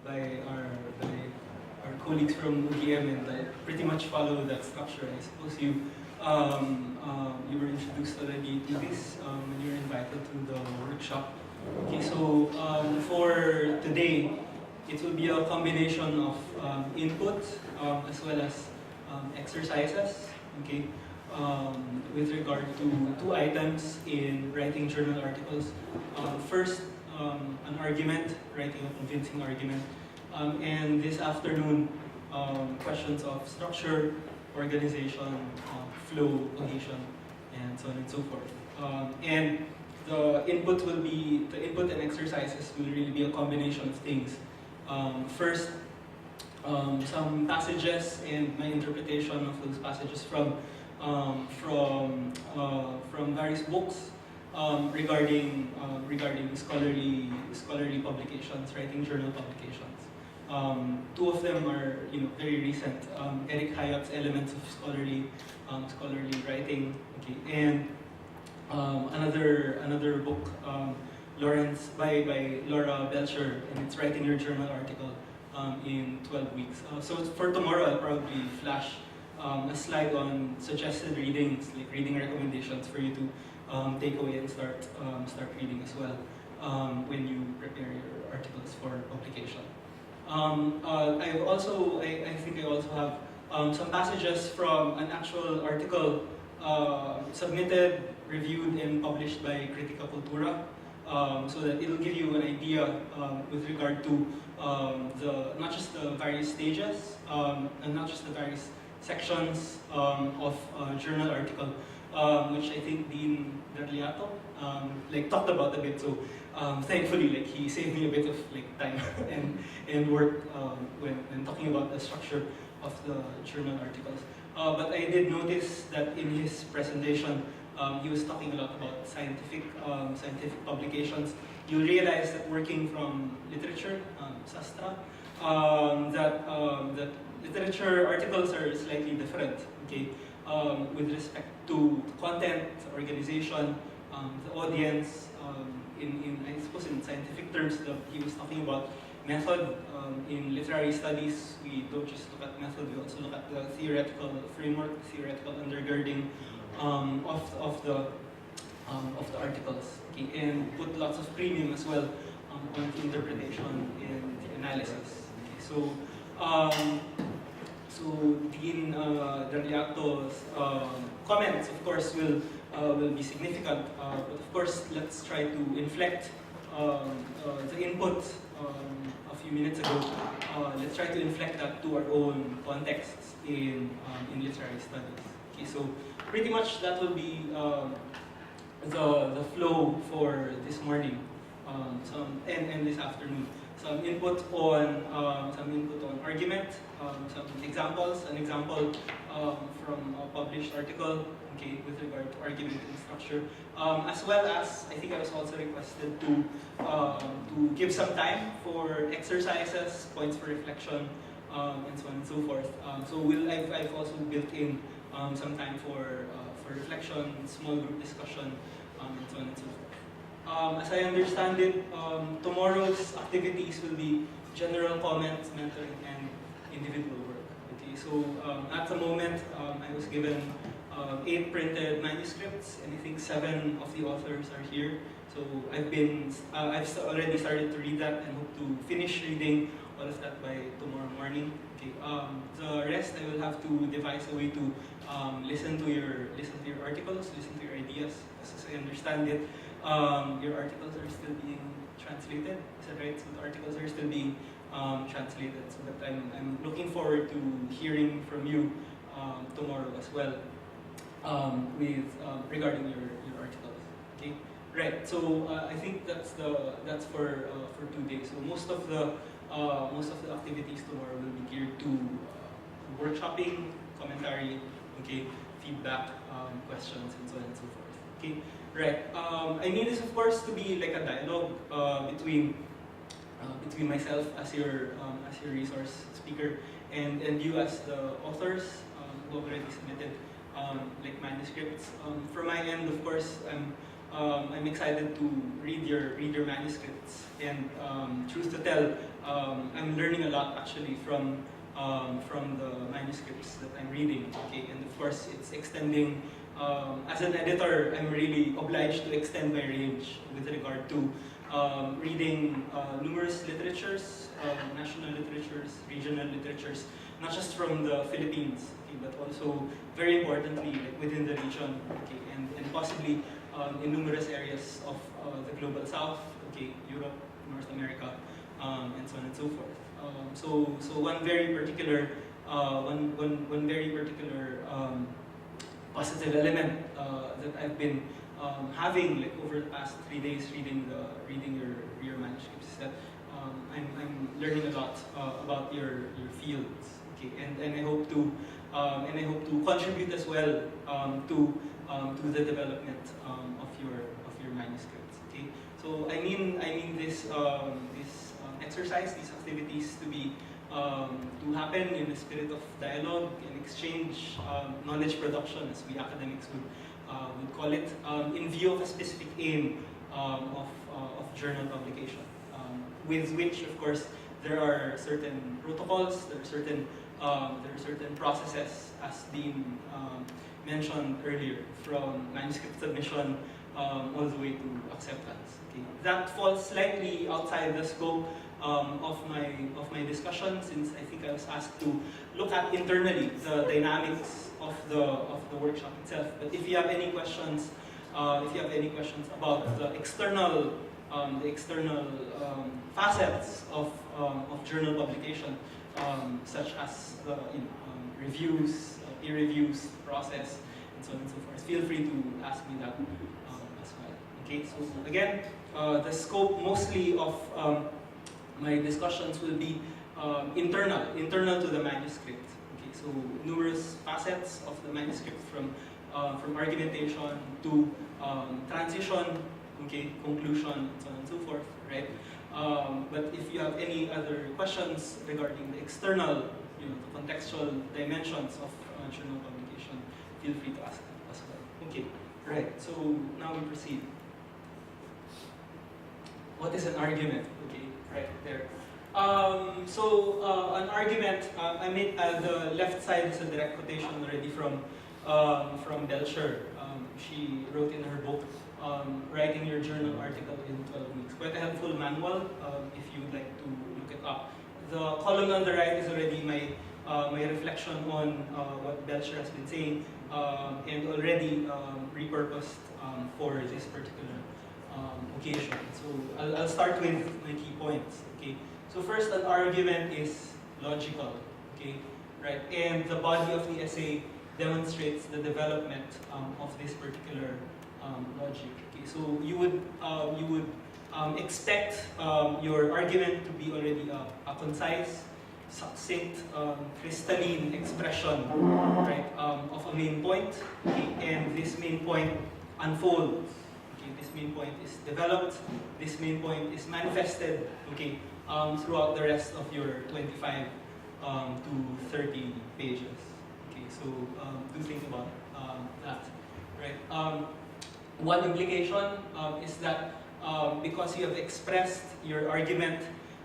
by our by our colleagues from UGM, and I pretty much follow that structure. I suppose you were introduced already to this when you were invited to the workshop. Okay, so for today, it will be a combination of input as well as exercises. Okay, with regard to two items in writing journal articles. First, an argument, writing a convincing argument, and this afternoon, questions of structure, organization, flow, cohesion, and so on and so forth. And the input and exercises will really be a combination of things. First, some passages and my interpretation of those passages from various books regarding scholarly publications, writing journal publications. Two of them are very recent. Eric Hyatt's Elements of Scholarly Writing, okay, and another book, Lawrence by Laura Belcher, and it's Writing Your Journal Article in 12 weeks. So for tomorrow, I'll probably flash a slide on suggested readings, like reading recommendations for you to take away and start reading as well when you prepare your articles for publication. I think I also have some passages from an actual article submitted, reviewed, and published by Critica Cultura, so that it'll give you an idea with regard to not just the various stages and not just the various sections of a journal article, which I think Dean Darliato talked about a bit. So thankfully, he saved me a bit of time and work when talking about the structure of the journal articles. But I did notice that in his presentation, he was talking a lot about scientific publications. You'll realize that working from literature, sastra, that literature articles are slightly different. Okay, with respect to content, organization, the audience. I suppose in scientific terms, he was talking about method. In literary studies, we don't just look at method; we also look at the theoretical framework, theoretical undergirding of the articles, okay, and put lots of premium as well on the interpretation and the analysis. Okay, so Dean Darliato's comments, of course, will be significant. But of course, let's try to inflect the input a few minutes ago. Let's try to inflect that to our own contexts in literary studies. Okay, so pretty much that will be the flow for this morning, and this afternoon. Some input on argument, some examples. An example from a published article, okay, with regard to argument and structure, as well as I think I was also requested to give some time for exercises, points for reflection, and so on and so forth. So I've also built in some time for reflection, small group discussion, and so on and so forth. As I understand it, tomorrow's activities will be general comments, mentoring, and individual work. Okay, so at the moment, I was given 8 printed manuscripts, and I think 7 of the authors are here. So I've already started to read that and hope to finish reading all of that by tomorrow morning. Okay, the rest I will have to devise a way to listen to your articles, listen to your ideas. As I understand it, your articles are still being translated. Is that right? So the articles are still being translated. So that I'm looking forward to hearing from you tomorrow as well with regarding your articles. Okay, right. So I think that's for 2 days. So most of the activities tomorrow will be geared to workshopping, commentary, okay, feedback, questions, and so on and so forth. Okay, right. I need this, of course, to be like a dialogue between myself as your resource speaker and you as the authors who have already submitted manuscripts. From my end, of course, I'm I'm excited to read your manuscripts. And truth to tell, I'm learning a lot actually from the manuscripts that I'm reading. Okay, and of course it's extending. As an editor, I'm really obliged to extend my range with regard to reading numerous literatures, national literatures, regional literatures, not just from the Philippines, okay, but also very importantly like within the region, okay, and possibly in numerous areas of the global south, okay, Europe, North America, and so on and so forth. So one very particular positive element that I've been having like over the past 3 days reading your manuscripts is that I'm learning a lot about your fields, okay, and I hope to contribute as well to the development of your manuscripts, okay. So I mean this exercise, these activities to happen in a spirit of dialogue and exchange, knowledge production, as we academics would call it, in view of a specific aim of journal publication, with which, of course, there are certain protocols, there are certain processes, as Dean mentioned earlier, from manuscript submission all the way to acceptance. Okay. That falls slightly outside the scope of my discussion, since I think I was asked to look at internally the dynamics of the workshop itself. But if you have any questions, about the external facets of journal publication, such as the reviews, peer reviews process, and so on and so forth, feel free to ask me that as well. Okay, so again, the scope mostly of my discussions will be internal to the manuscript. Okay, so numerous facets of the manuscript, from argumentation to transition, okay, conclusion, and so on and so forth, right? But if you have any other questions regarding the external, the contextual dimensions of journal publication, feel free to ask them as well. Okay, right. So now we proceed. What is an argument? Okay, right there. An argument, I made the left side is a direct quotation already from Belcher. She wrote in her book, Writing Your Journal Article in 12 Weeks. Quite a helpful manual if you would like to look it up. The column on the right is already my reflection on what Belcher has been saying, and already repurposed for this particular occasion. So I'll start with my key points. Okay. So first, an argument is logical. Okay, right, and the body of the essay demonstrates the development of this particular logic. Okay, so you would expect your argument to be already a concise, succinct, crystalline expression, right, of a main point, okay, and this main point unfolds. Okay, this main point is developed. This main point is manifested. Okay, throughout the rest of your 25 to 30 pages. Okay, so do think about that, right? One implication is that because you have expressed your argument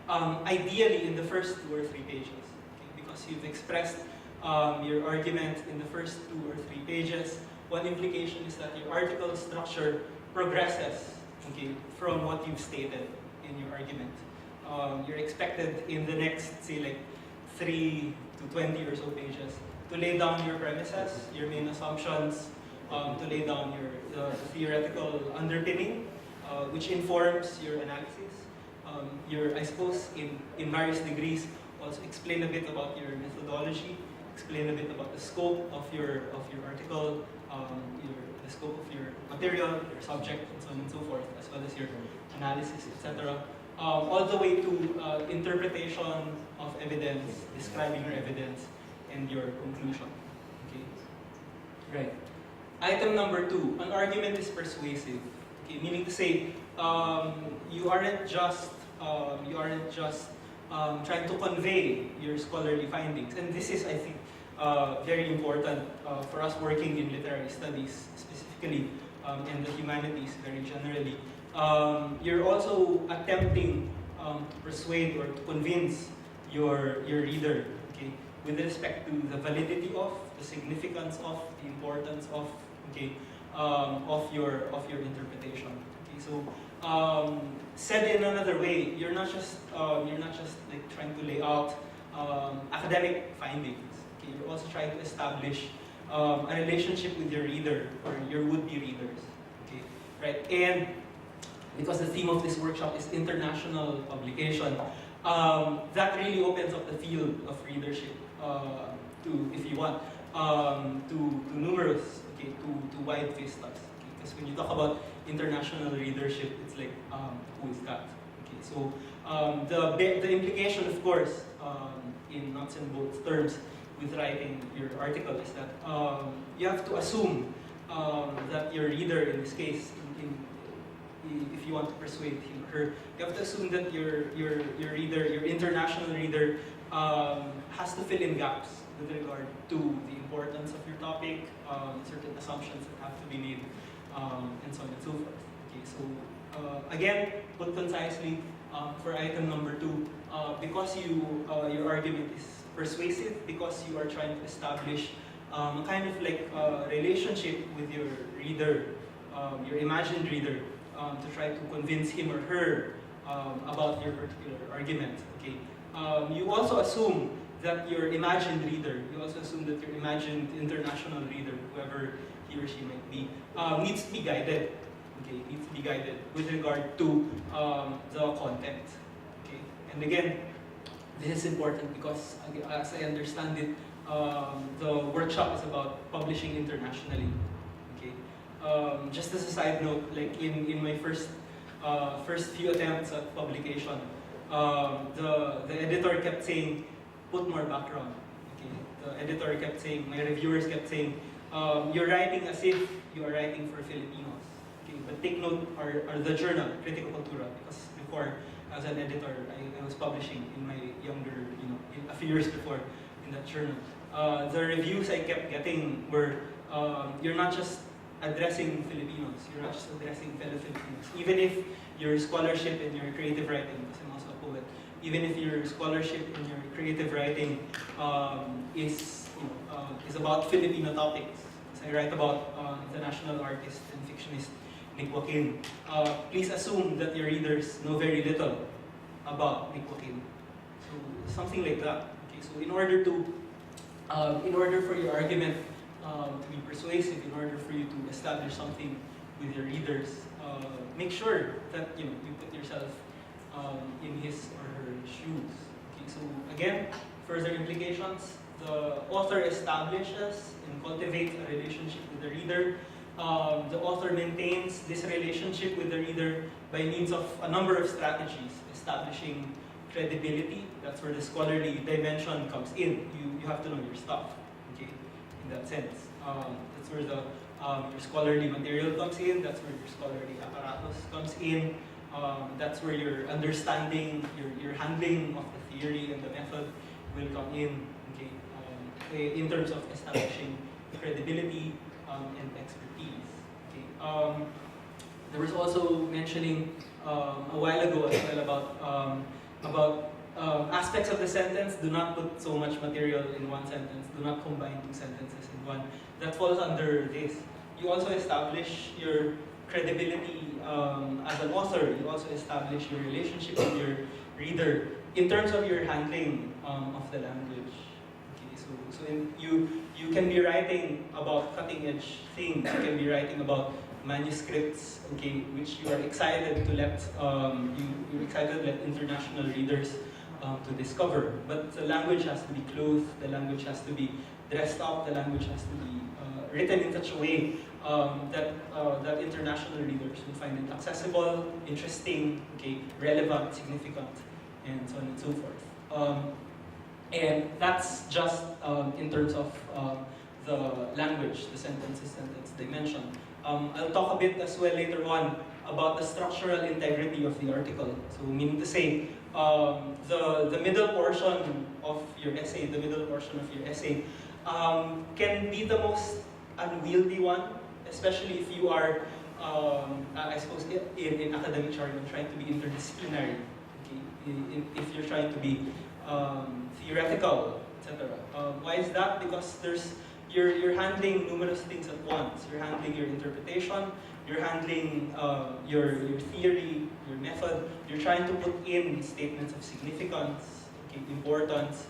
ideally in the first 2 or 3 pages, okay? Because you've expressed your argument in the first 2 or 3 pages, one implication is that your article structure progresses, okay, from what you've stated in your argument. You're expected in the next, say, like 3 to 20 or so pages to lay down your premises, your main assumptions, to lay down the theoretical underpinning, which informs your analysis. I suppose, in various degrees, also explain a bit about your methodology, explain a bit about the scope of your article, the scope of your material, your subject, and so on and so forth, as well as your analysis, etc. All the way to interpretation of evidence, describing your evidence, and your conclusion. Okay, right. Item number 2, an argument is persuasive. Okay, meaning to say, you aren't just trying to convey your scholarly findings, and this is, I think, very important for us working in literary studies, specifically and the humanities very generally. You're also attempting to persuade or to convince your reader, okay, with respect to the validity of, the significance of, the importance of, okay, of your interpretation. Okay, so said in another way, you're not just like trying to lay out academic findings. Okay, you're also trying to establish a relationship with your reader or your would-be readers. Okay, right? And because the theme of this workshop is international publication, that really opens up the field of readership to, if you want, to numerous, okay, to wide vistas. Okay? Because when you talk about international readership, it's like, who is that? Okay, so the implication, of course, in nuts and bolts terms, with writing your article is that you have to assume that your reader, in this case, if you want to persuade him or her, you have to assume that your reader, your international reader, has to fill in gaps with regard to the importance of your topic, certain assumptions that have to be made, and so on and so forth. Okay, so again, put concisely, for item number 2, because your argument is persuasive, because you are trying to establish a kind of like relationship with your reader, your imagined reader, to try to convince him or her about your particular argument. Okay, you also assume that your imagined reader, you also assume that your imagined international reader, whoever he or she might be, needs to be guided. Okay, needs to be guided with regard to the content. Okay, and again, this is important because, as I understand it, the workshop is about publishing internationally. Okay, just as a side note, like in my first few attempts at publication, the editor kept saying, put more background. Okay, the editor kept saying, my reviewers kept saying, you're writing as if you are writing for Filipinos. Okay, but take note, or the journal, Critical Cultura, because before, as an editor, I was publishing in my younger, a few years before, in that journal. The reviews I kept getting were, you're not just addressing Filipinos, you're not just addressing fellow Filipinos. Even if your scholarship and your creative writing, because I'm also a poet, even if your scholarship and your creative writing is about Filipino topics, as I write about international artist and fictionist Nick Joaquin, please assume that your readers know very little about Nick Joaquin. So something like that. Okay, so in order for your argument to be persuasive, in order for you to establish something with your readers, make sure that you put yourself in his or her shoes. Okay, so again, further implications: the author establishes and cultivates a relationship with the reader. The author maintains this relationship with the reader by means of a number of strategies, establishing credibility. That's where the scholarly dimension comes in. You have to know your stuff, okay, in that sense. That's where the your scholarly material comes in. That's where your scholarly apparatus comes in. That's where your understanding, your handling of the theory and the method will come in, okay, in terms of establishing credibility and expertise. Okay. There was also mentioning a while ago as well about aspects of the sentence. Do not put so much material in one sentence. Do not combine two sentences in one. That falls under this. You also establish your credibility as an author. You also establish your relationship with your reader in terms of your handling of the language. So you can be writing about cutting-edge things. You can be writing about manuscripts, okay, which you are excited to let international readers to discover. But the language has to be clothed. The language has to be dressed up. The language has to be written in such a way that international readers will find it accessible, interesting, okay, relevant, significant, and so on and so forth. And that's just in terms of the language, the sentence dimension. I'll talk a bit as well later on about the structural integrity of the article. So meaning to say, the middle portion of your essay, can be the most unwieldy one, especially if you are I suppose in academic jargon, trying to be interdisciplinary. Okay, if you're trying to be theoretical, etc. Why is that? Because you're handling numerous things at once. You're handling your interpretation, you're handling your theory, your method. You're trying to put in statements of significance, okay, importance.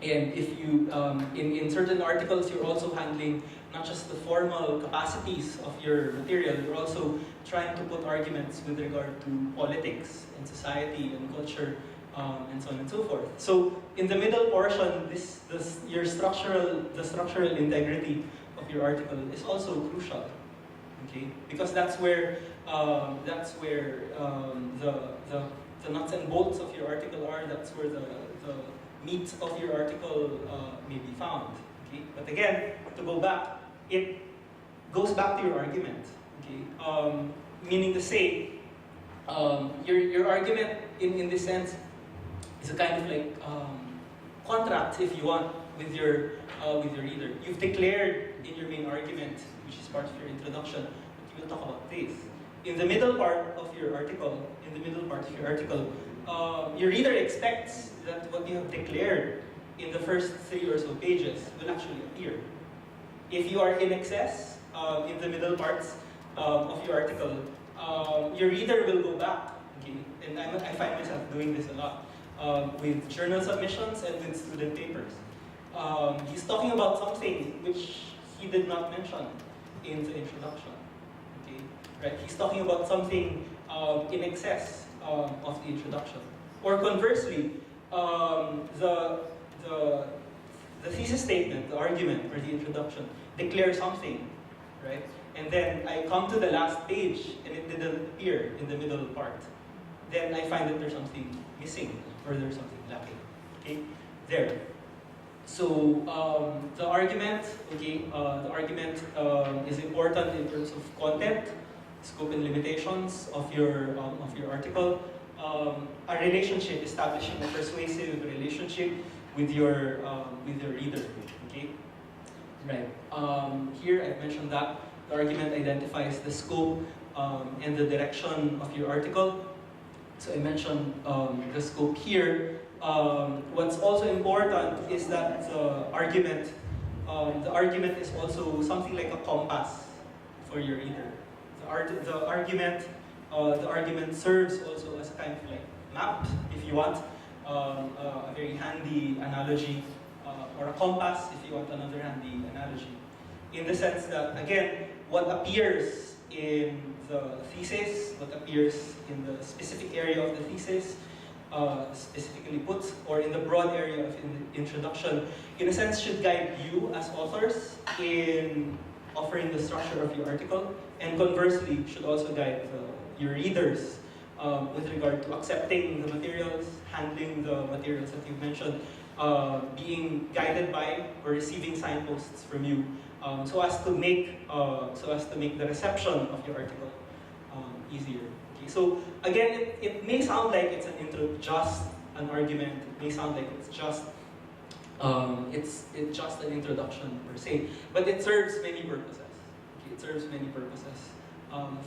And if you, in certain articles, you're also handling not just the formal capacities of your material, you're also trying to put arguments with regard to politics and society and culture, and so on and so forth. So in the middle portion, the structural integrity of your article is also crucial, okay? Because that's where the nuts and bolts of your article are. That's where the meat of your article may be found. Okay? But again, to go back, it goes back to your argument. Okay? Meaning to say, your argument in this sense is a kind of like contract, if you want, with your reader. You've declared in your main argument, which is part of your introduction, that you will talk about this. In the middle part of your article, your reader expects that what you have declared in the first 3 or so pages will actually appear. If you are in excess in the middle parts of your article, your reader will go back. Okay? And I find myself doing this a lot with journal submissions and with student papers. He's talking about something which he did not mention in the introduction. Okay? Right? He's talking about something in excess of the introduction. Or conversely, the thesis statement, the argument, or the introduction declares something, right? And then I come to the last page and it didn't appear in the middle part. Then I find that there's something missing or there's something lacking. Okay, there. So the argument, okay, is important in terms of content, scope and limitations of your article. A relationship, establishing a persuasive relationship with your reader. Okay, right. Here I've mentioned that the argument identifies the scope and the direction of your article. So I mentioned the scope here. What's also important is that the argument is also something like a compass for your reader. The argument serves also as a kind of like map, if you want, a very handy analogy, or a compass, if you want another handy analogy. In the sense that, again, what appears in the thesis, what appears in the specific area of the thesis, specifically put, or in the broad area of introduction, in a sense should guide you as authors in offering the structure of your article, and conversely should also guide your readers with regard to accepting the materials, handling the materials that you've mentioned, being guided by or receiving signposts from you, so as to make the reception of your article easier. Okay, so again, it may sound like it's just an argument. It may sound like it's just an introduction per se, but it serves many purposes. Okay, it serves many purposes,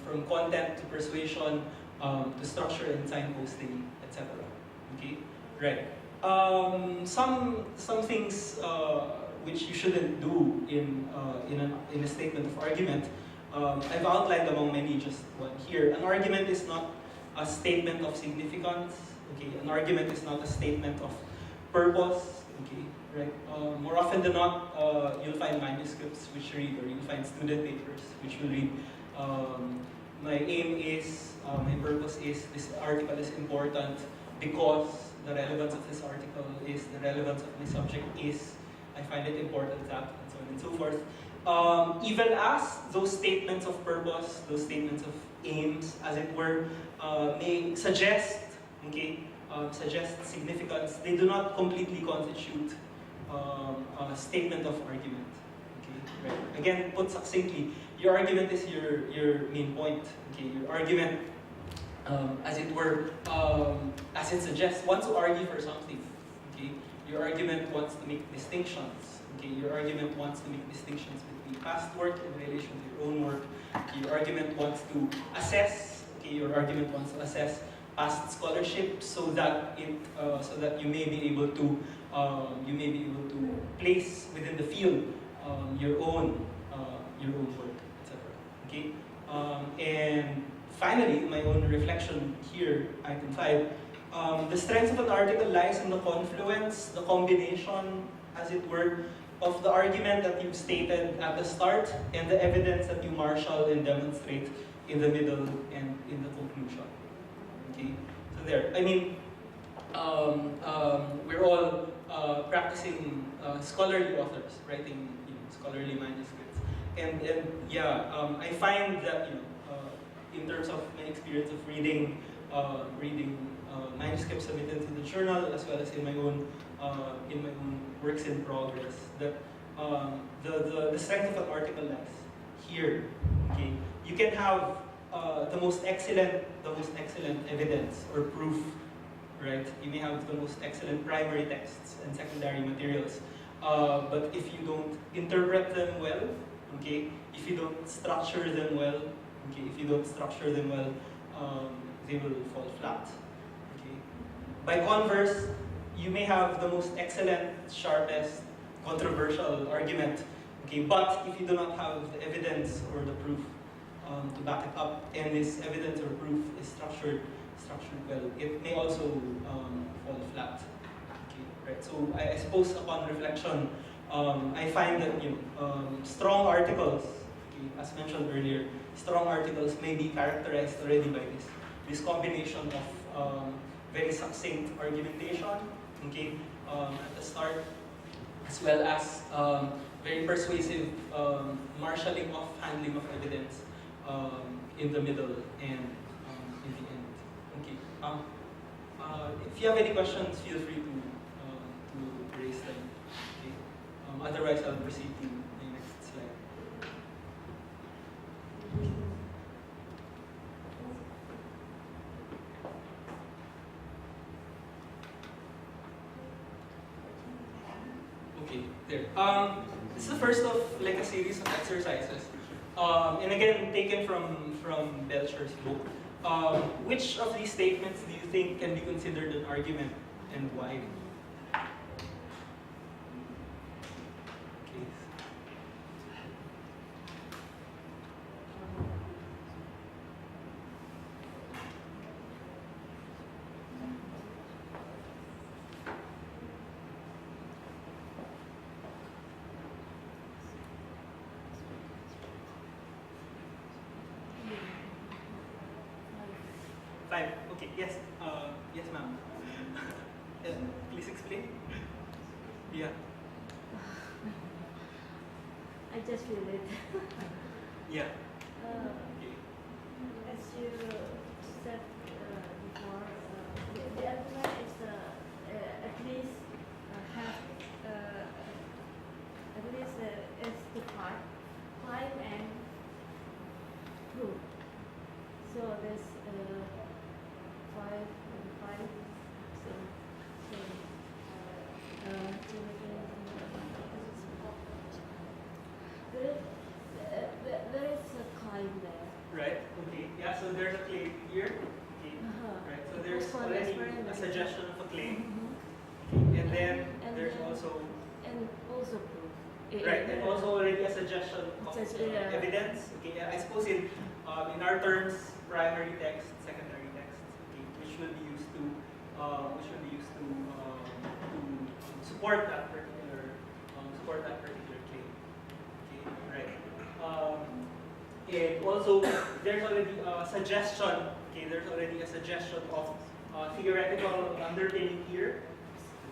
from content to persuasion, to structure and signposting, etc. Okay, right. Some things which you shouldn't do in a statement of argument. I've outlined among many just one here. An argument is not a statement of significance. Okay, an argument is not a statement of purpose. Okay, right. More often than not, you'll find manuscripts which read, or you'll find student papers which will read. My aim is, my purpose is, this article is important because the relevance of this article is, the relevance of my subject is, I find it important that, and so on and so forth. Even as those statements of purpose, those statements of aims, as it were, may suggest, okay, suggest significance, they do not completely constitute a statement of argument. Okay, right. Again, put succinctly, your argument is your main point. Okay, your argument, as it were, as it suggests, once you argue for something, okay, Your argument wants to make distinctions. Okay, your argument wants to make distinctions between past work in relation to your own work. Okay, your argument wants to assess. Okay, your argument wants to assess past scholarship so that you may be able to place within the field your own work, etc. Okay, and finally, my own reflection here, item 5. The strength of an article lies in the confluence, the combination, as it were, of the argument that you've stated at the start and the evidence that you marshal and demonstrate in the middle and in the conclusion. Okay, so there. I mean, we're all practicing scholarly authors, writing scholarly manuscripts, and yeah, I find that in terms of my experience of reading manuscripts submitted to the journal, as well as in my own works in progress, that the strength of an article lies here. Okay, you can have the most excellent evidence or proof, right? You may have the most excellent primary texts and secondary materials, but if you don't interpret them well, okay, if you don't structure them well, they will fall flat. Okay. By converse, you may have the most excellent, sharpest, controversial argument, okay, but if you do not have the evidence or the proof to back it up, and this evidence or proof is structured well, it may also fall flat. Okay, right. So I suppose upon reflection, I find that strong articles, okay, as mentioned earlier, strong articles may be characterized already by this combination of very succinct argumentation, okay, at the start, as well as very persuasive marshalling of handling of evidence in the middle and in the end. Okay. If you have any questions, feel free to raise them. Okay. Otherwise, I'll proceed to the next slide. Okay, there. This is the first of like a series of exercises, and again taken from Belcher's book. Which of these statements do you think can be considered an argument, and why? Okay. Five. Okay. Yes. Yes, ma'am. Please explain. Yeah. I just feel it. Yeah. Okay. As you said before, the argument is at least have at least it's the part claim and proof. So there's five. So there is a claim there. Right. Okay. Yeah. So there's a claim here. Okay. Right. So there's already a suggestion of a claim. Okay. And then there's also proof. Right. And also already a suggestion of evidence. Okay. I suppose in our terms, primary text, secondary text, okay, which will be used to support that particular claim. Okay. Right. And also there's already a suggestion. Okay. There's already a suggestion of theoretical underpinning here.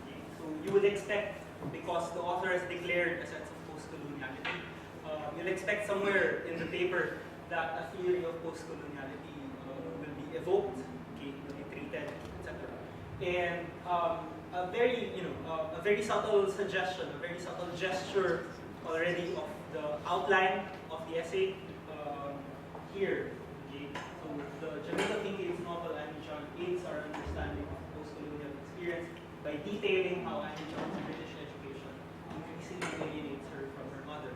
Okay. So you would expect, because the author has declared a sense of post-coloniality, you'll expect somewhere in the paper that a theory of post-coloniality will be evoked, okay, will be treated, etc. And a very subtle suggestion, a very subtle gesture already of the outline of the essay here. Okay, so the Jamaica Kincaid's novel Annie John aids our understanding of post-colonial experience by detailing how Annie Chong's British education increasingly alienates her from her mother.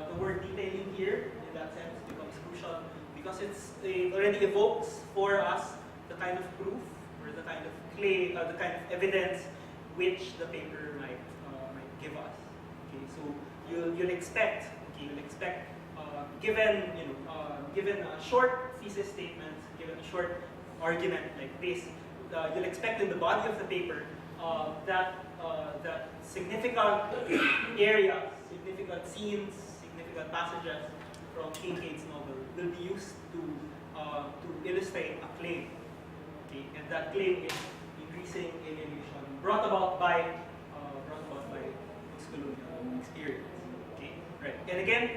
The word detailing here, in that sense, becomes crucial because it already evokes for us the kind of proof or the kind of claim, the kind of evidence which the paper might give us. Okay, so you'll expect, given given a short thesis statement, given a short argument like this, you'll expect in the body of the paper that significant areas, significant scenes, significant passages from Kincaid's novel will be used to illustrate a claim. Okay, and that claim is increasing alienation brought about by post-colonial experience. Okay, right. And again,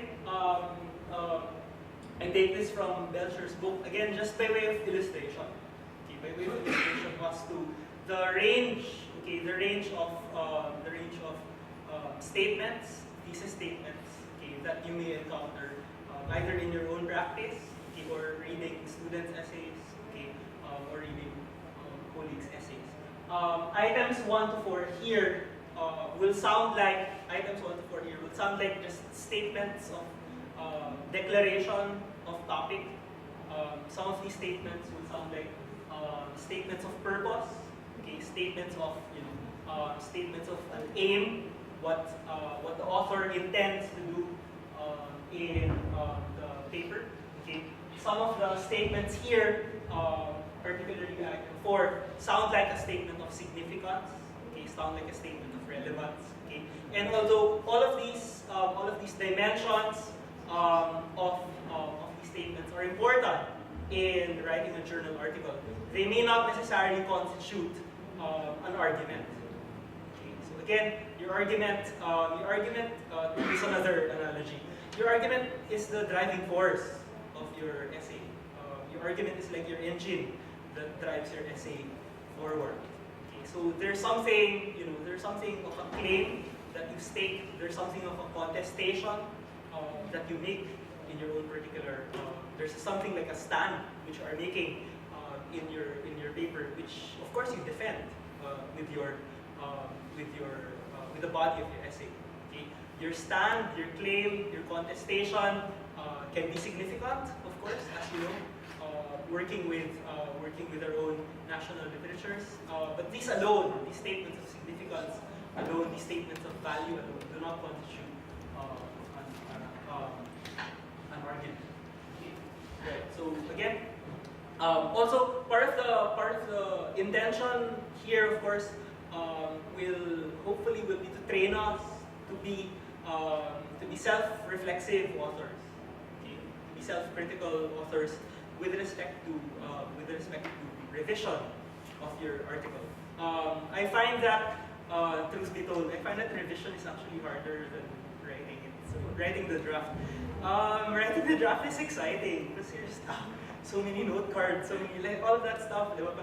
I take this from Belcher's book again, just by way of illustration. Okay, by way of illustration was to the range. Okay, the range of statements, thesis statements. Okay, that you may encounter either in your own practice, okay, or reading students' essays, okay, or reading colleagues' essays. Items 1 to 4 here will sound like just statements of declaration of topic. Some of these statements will sound like statements of purpose, okay, statements of an aim, what the author intends to do in the paper. Okay, some of the statements here, particularly item 4, sound like a statement of significance. Okay, sound like a statement of relevance. Okay, and although all of these dimensions of these statements are important in writing a journal article, they may not necessarily constitute an argument. Okay, so again, your argument, here's another analogy. Your argument is the driving force of your essay. Your argument is like your engine that drives your essay forward. Okay, so there's something of a claim that you state. There's something of a contestation that you make in your own particular. There's something like a stand which you are making in your paper, which of course you defend with the body of your essay. Okay? Your stand, your claim, your contestation can be significant, of course, as you know, working with our own national literatures. But these alone, these statements of significance alone, these statements of value alone, do not constitute an argument. Okay? Right. So again, also part of the intention here, of course, will be to train us to be self-reflexive authors, okay? To be self-critical authors with respect to revision of your article. I find that, truth be told, revision is actually harder than writing it. So writing the draft. Writing the draft is exciting because here's so many note cards, so many all of that stuff. But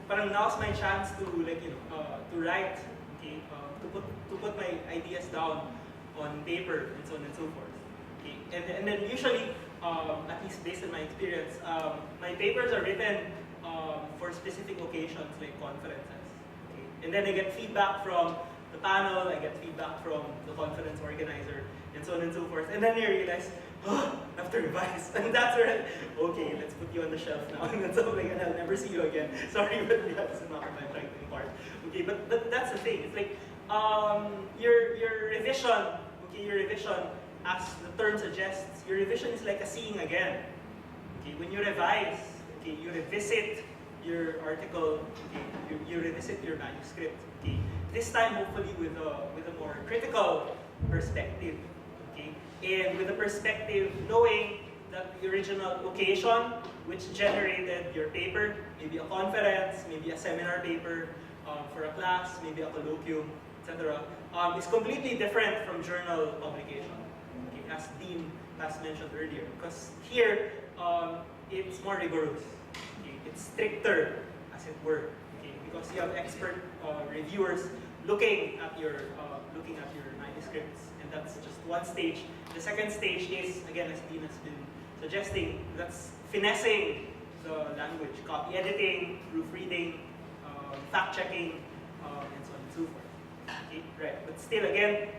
but now's my chance to to write, okay, to put my ideas down on paper and so on and so forth. Okay, and then usually, at least based on my experience, my papers are written for specific occasions like conferences. Okay, and then I get feedback from the panel, I get feedback from the conference organizer, and so on and so forth. And then I realize, oh, I have to revise. And that's where, okay, let's put you on the shelf now. And so and I'll never see you again. Sorry, but yeah, this is not my writing part. Okay, but that's the thing. It's like your revision. Okay, your revision, as the term suggests, your revision is like a seeing again. Okay, when you revise, okay, you revisit your article. Okay, you revisit your manuscript. Okay, this time hopefully with a more critical perspective. Okay, and with a perspective knowing that the original occasion which generated your paper, maybe a conference, maybe a seminar paper for a class, maybe a colloquium, etc., is completely different from journal publication, okay, as Dean has mentioned earlier. Because here, it's more rigorous, okay, it's stricter, as it were, okay, because you have expert reviewers looking at your manuscripts, and that's just one stage. The second stage is, again, as Dean has been suggesting, that's finessing the language, copy editing, proofreading, fact checking, Okay, right. But still, again,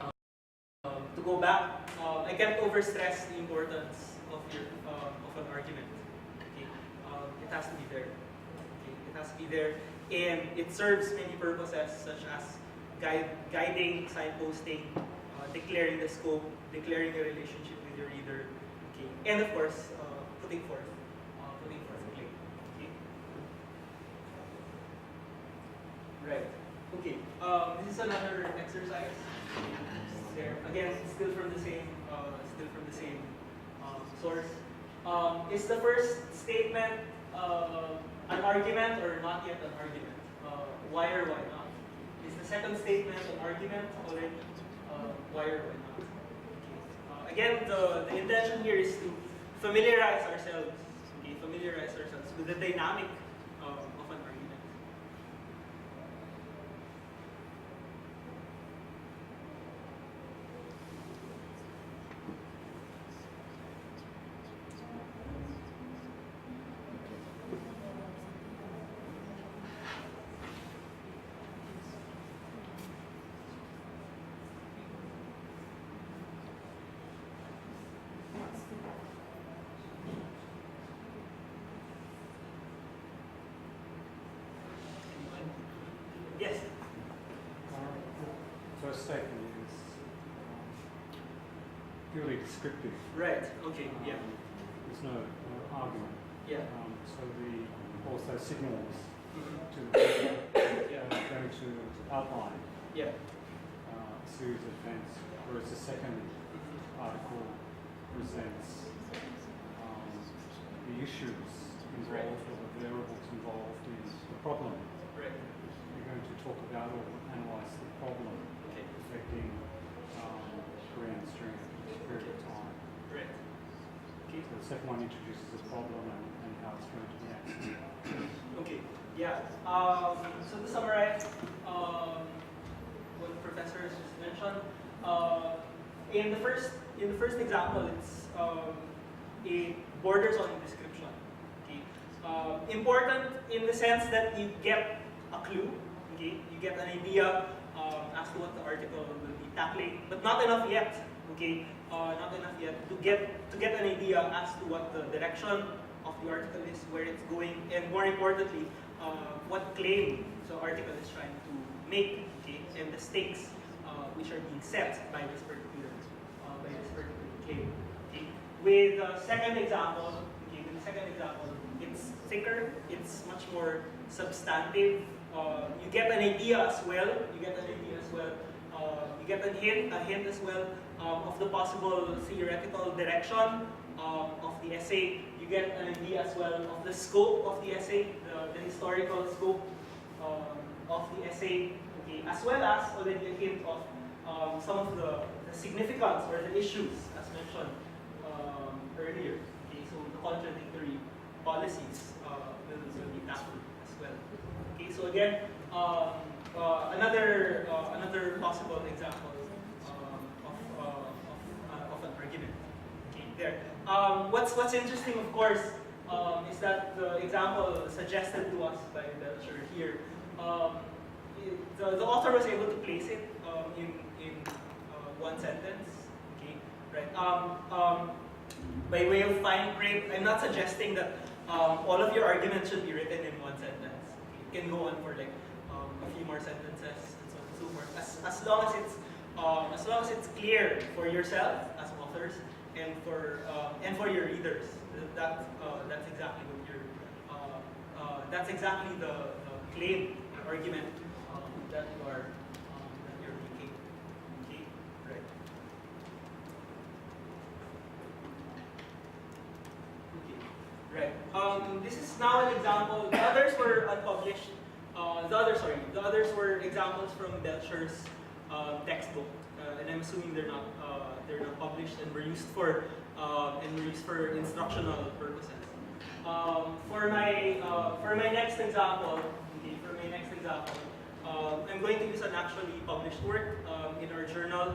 to go back, I can't overstress the importance of an argument. Okay, it has to be there. Okay, it has to be there, and it serves many purposes, such as guiding, signposting, declaring the scope, declaring the relationship with your reader, okay, and of course, putting forth a claim. Okay. Right. Okay. This is another exercise. There again, still from the same source. Is the first statement an argument or not yet an argument? Why or why not? Is the second statement an argument already? Why or why not? Okay. Again, the intention here is to familiarize ourselves. Okay, familiarize ourselves with the dynamic of an argument. Yes. The first statement is purely descriptive. Right. Okay. Yeah. There's no argument. Yeah. So the author signals to Yeah. going to outline Yeah. a series of events, whereas the second article presents the issues involved or the variables involved in the problem. Right. You're going to talk about or analyse the problem Okay. affecting Koreans during a period of time. Right. Okay. So the second one introduces the problem and how it's going to be answered. Okay. Yeah. So to summarize, what the professor has just mentioned, in the first example, it borders on description. Okay. Important in the sense that you get a clue. Okay. You get an idea as to what the article will be tackling, but not enough yet. Okay. Not enough yet to get an idea as to what the direction of the article is, where it's going, and more importantly, what claim the article is trying to make, okay, and the stakes which are being set by this particular claim. Okay. With the second example, it's thicker, it's much more substantive. You get an idea as well. You get a hint as well of the possible theoretical direction of the essay. You get an idea as well of the scope of the essay, the historical scope of the essay, okay, as well as already a hint of some of the significance or the issues as mentioned earlier. Okay, so the contradictory policies will be tackled as well. Okay, so again, another possible example of an argument. Okay, there. What's interesting, of course, is that the example suggested to us by Belcher here, the author was able to place it in one sentence. Okay, right. By way of fine print, I'm not suggesting that all of your arguments should be written in one sentence. Okay, it can go on for like a few more sentences and so on and so forth. As long as it's clear for yourself as authors and for your readers, that's exactly what that's exactly the claim, the argument that you're making. Okay, right. Okay, right. This is now an example. The others were unpublished. The others were examples from Belcher's textbook, and I'm assuming they're not published and were used for instructional purposes. For my next example, I'm going to use an actually published work in our journal,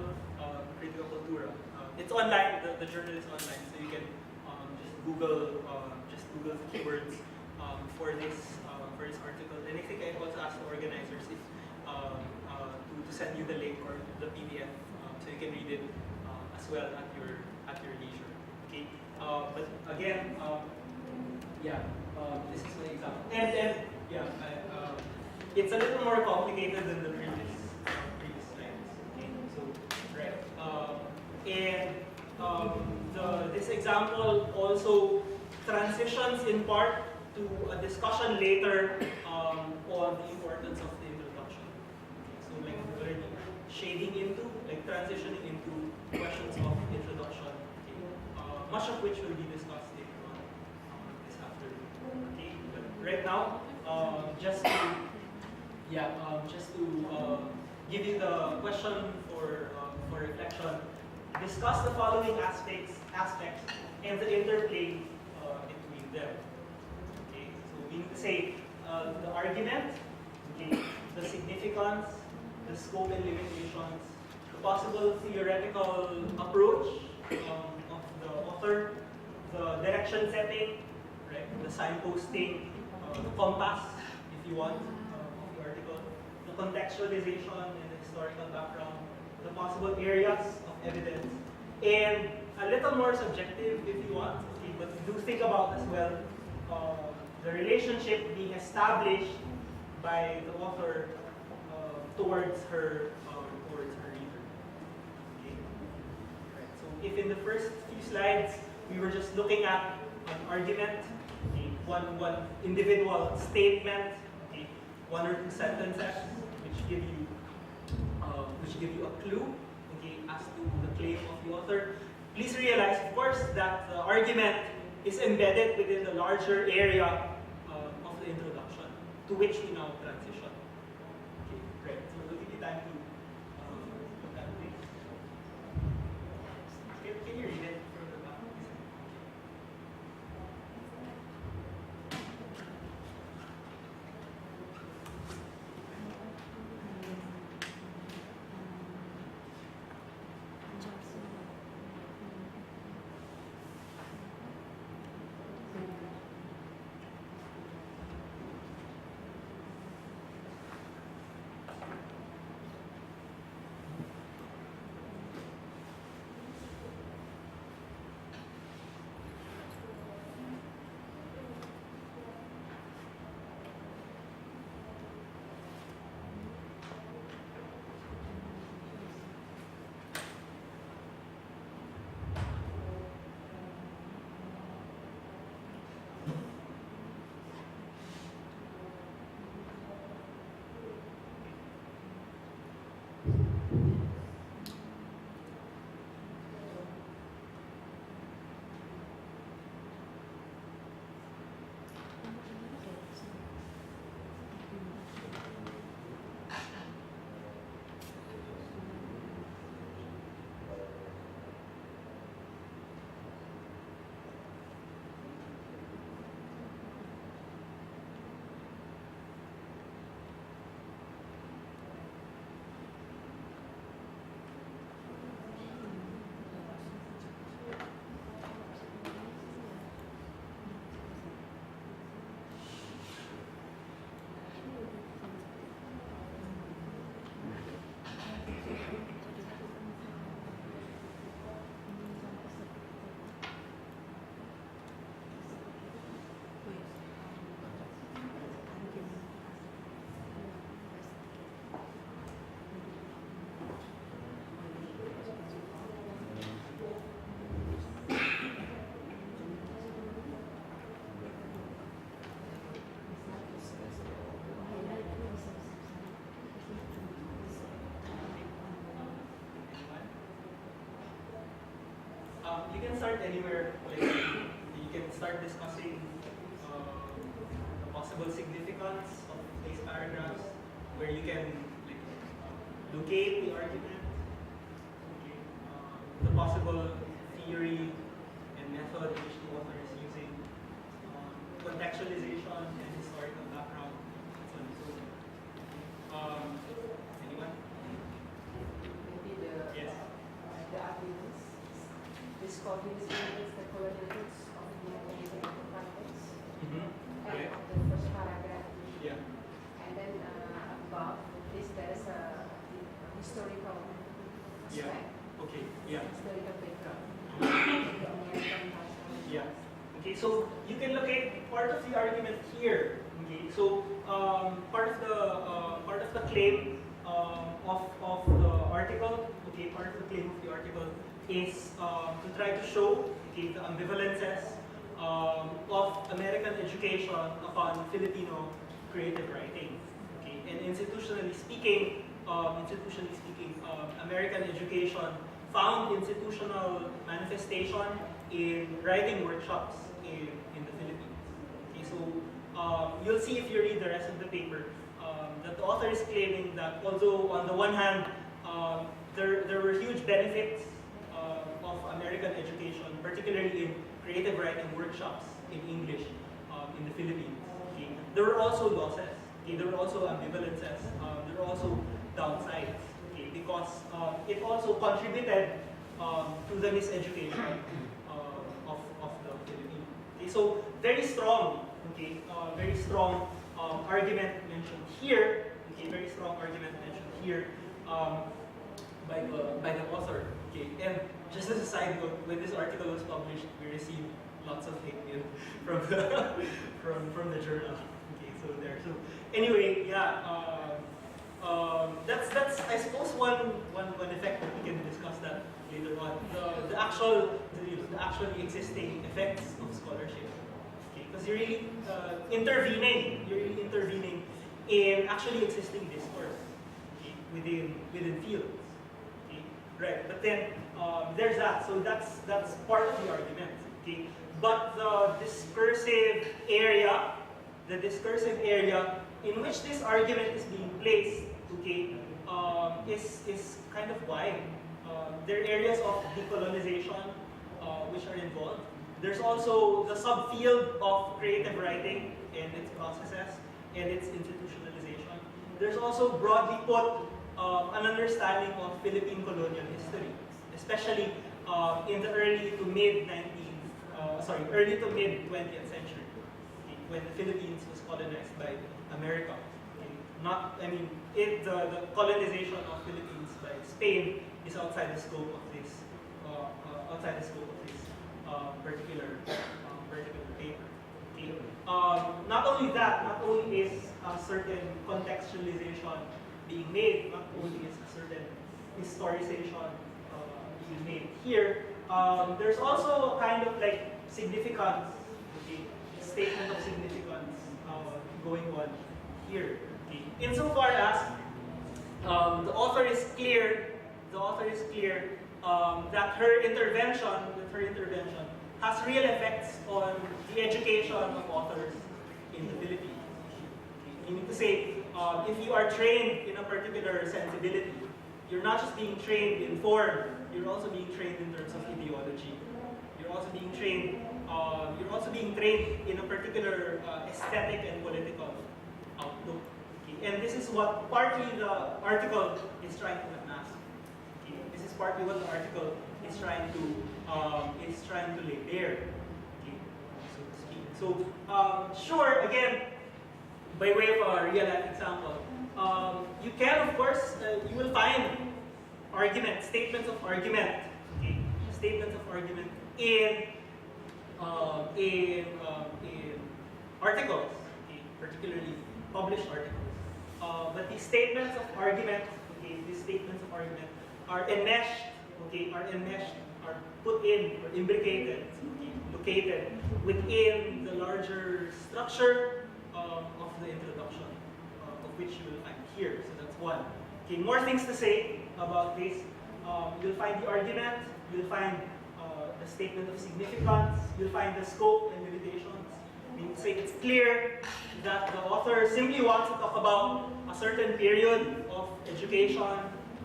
Critical Cultura. It's online. The journal is online, so you can just Google keywords for this article. And I think I also asked the organizers send you the link or the PDF so you can read it as well at your leisure. Okay. But again, this is my example. And it's a little more complicated than the previous slides. Okay. So this example also transitions in part to a discussion later on the importance of the introduction. Okay, so like already shading into, like transitioning into questions of introduction, okay, much of which will be discussed later on this afternoon. Okay, but right now, just to give you the question for reflection, discuss the following aspects and the interplay between them. Okay, so we need to say the argument, okay, the significance, the scope and limitations, the possible theoretical approach of the author, the direction setting, right, the signposting, the compass, if you want, of the article, the contextualization and the historical background, the possible areas of evidence, and a little more subjective if you want, okay, but do think about as well the relationship being established by the author towards her reader. Okay. Right. So if in the first few slides we were just looking at an argument, okay, one individual statement, okay, one or two sentences which give you a clue, okay, as to the claim of the author. Please realize, of course, that the argument is embedded within the larger area of the introduction, to which we now transition. Okay, great. So we'll give you time to look at this. Can you read it from the back? You can start anywhere. Like, you can start discussing the possible significance of these paragraphs, where you can like, locate the argument, okay, the possible theory and method which the author is using, contextualization and historical background, so on and so forth. Anyone? Maybe Yes. the arguments. This cognitive is the colonials of the Yogyakarta context. Okay. And the first paragraph. Yeah. And then above this there is a historical Yeah. aspect, Okay. Yeah. historical background. The American national. Yeah. Okay, so you can locate part of the argument here. Okay, so part of the claim of the article. Okay, part of the claim of the article is to try to show, okay, the ambivalences of American education upon Filipino creative writing. Okay, and institutionally speaking, American education found institutional manifestation in writing workshops in the Philippines. Okay, so you'll see if you read the rest of the paper that the author is claiming that although on the one hand there were huge benefits of American education, particularly in creative writing workshops in English in the Philippines, okay, there were also losses. Okay, there were also ambivalences. There were also downsides. Okay, because it also contributed to the miseducation of the Philippines. Okay, so very strong. Okay, very strong argument mentioned here. Okay, very strong argument mentioned here by the author. Okay, and just as a side note, when this article was published, we received lots of hate mail from the from the journal. Okay, so there. So anyway, yeah. That's I suppose one effect that we can discuss that later on. The actually existing effects of scholarship. Okay, because you're really intervening. You're really intervening in actually existing discourse, okay, within fields. Okay, right. But then there's that. So that's part of the argument. Okay, but the discursive area in which this argument is being placed, okay, is kind of wide. There are areas of decolonization which are involved. There's also the subfield of creative writing and its processes and its institutionalization. There's also, broadly put, an understanding of Philippine colonial history, especially in the early to mid 20th century, okay, when the Philippines was colonized by America. Okay. The colonization of Philippines by Spain is outside the scope of this particular paper. Okay. Not only is a certain contextualization being made, not only is a certain historization being made here, there's also a kind of like significance, okay, statement of significance going on here. Okay. Insofar as the author is clear that her intervention has real effects on the education of authors in the Philippines. Okay. Meaning to say, if you are trained in a particular sensibility, you're not just being trained in form, you're also being trained in terms of ideology. You're also being trained in a particular aesthetic and political outlook. Okay. And this is what partly the article is trying to mask. Okay. This is partly what the article is trying to lay bare. Okay. So to speak. So sure, again, by way of a real life example, you can, of course, you will find statements of argument, okay, in articles, okay, particularly published articles. But these statements of argument, are enmeshed, are put in or imbricated, okay, located within the larger structure of the introduction, of which you will find here. So that's one. Okay, more things to say about this. You'll find the argument, you'll find the statement of significance, you'll find the scope and limitations. I mean, say it's clear that the author simply wants to talk about a certain period of education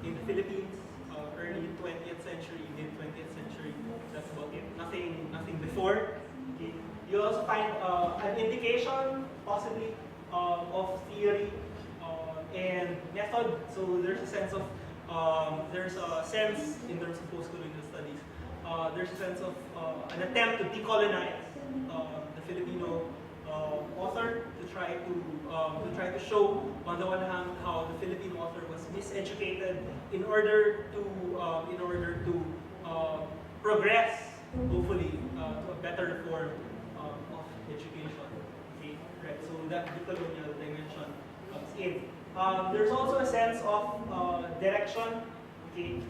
in the Philippines, early 20th century, mid 20th century. That's about it. Nothing before. Okay. You also find an indication, possibly, of theory and method. So there's a sense in terms of post-colonial studies. There's a sense of an attempt to decolonize the Filipino author, to try to show, on the one hand, how the Philippine author was miseducated in order to progress, hopefully, to a better form of education. Okay, right. So that decolonial dimension comes in. There's also a sense of direction. Okay,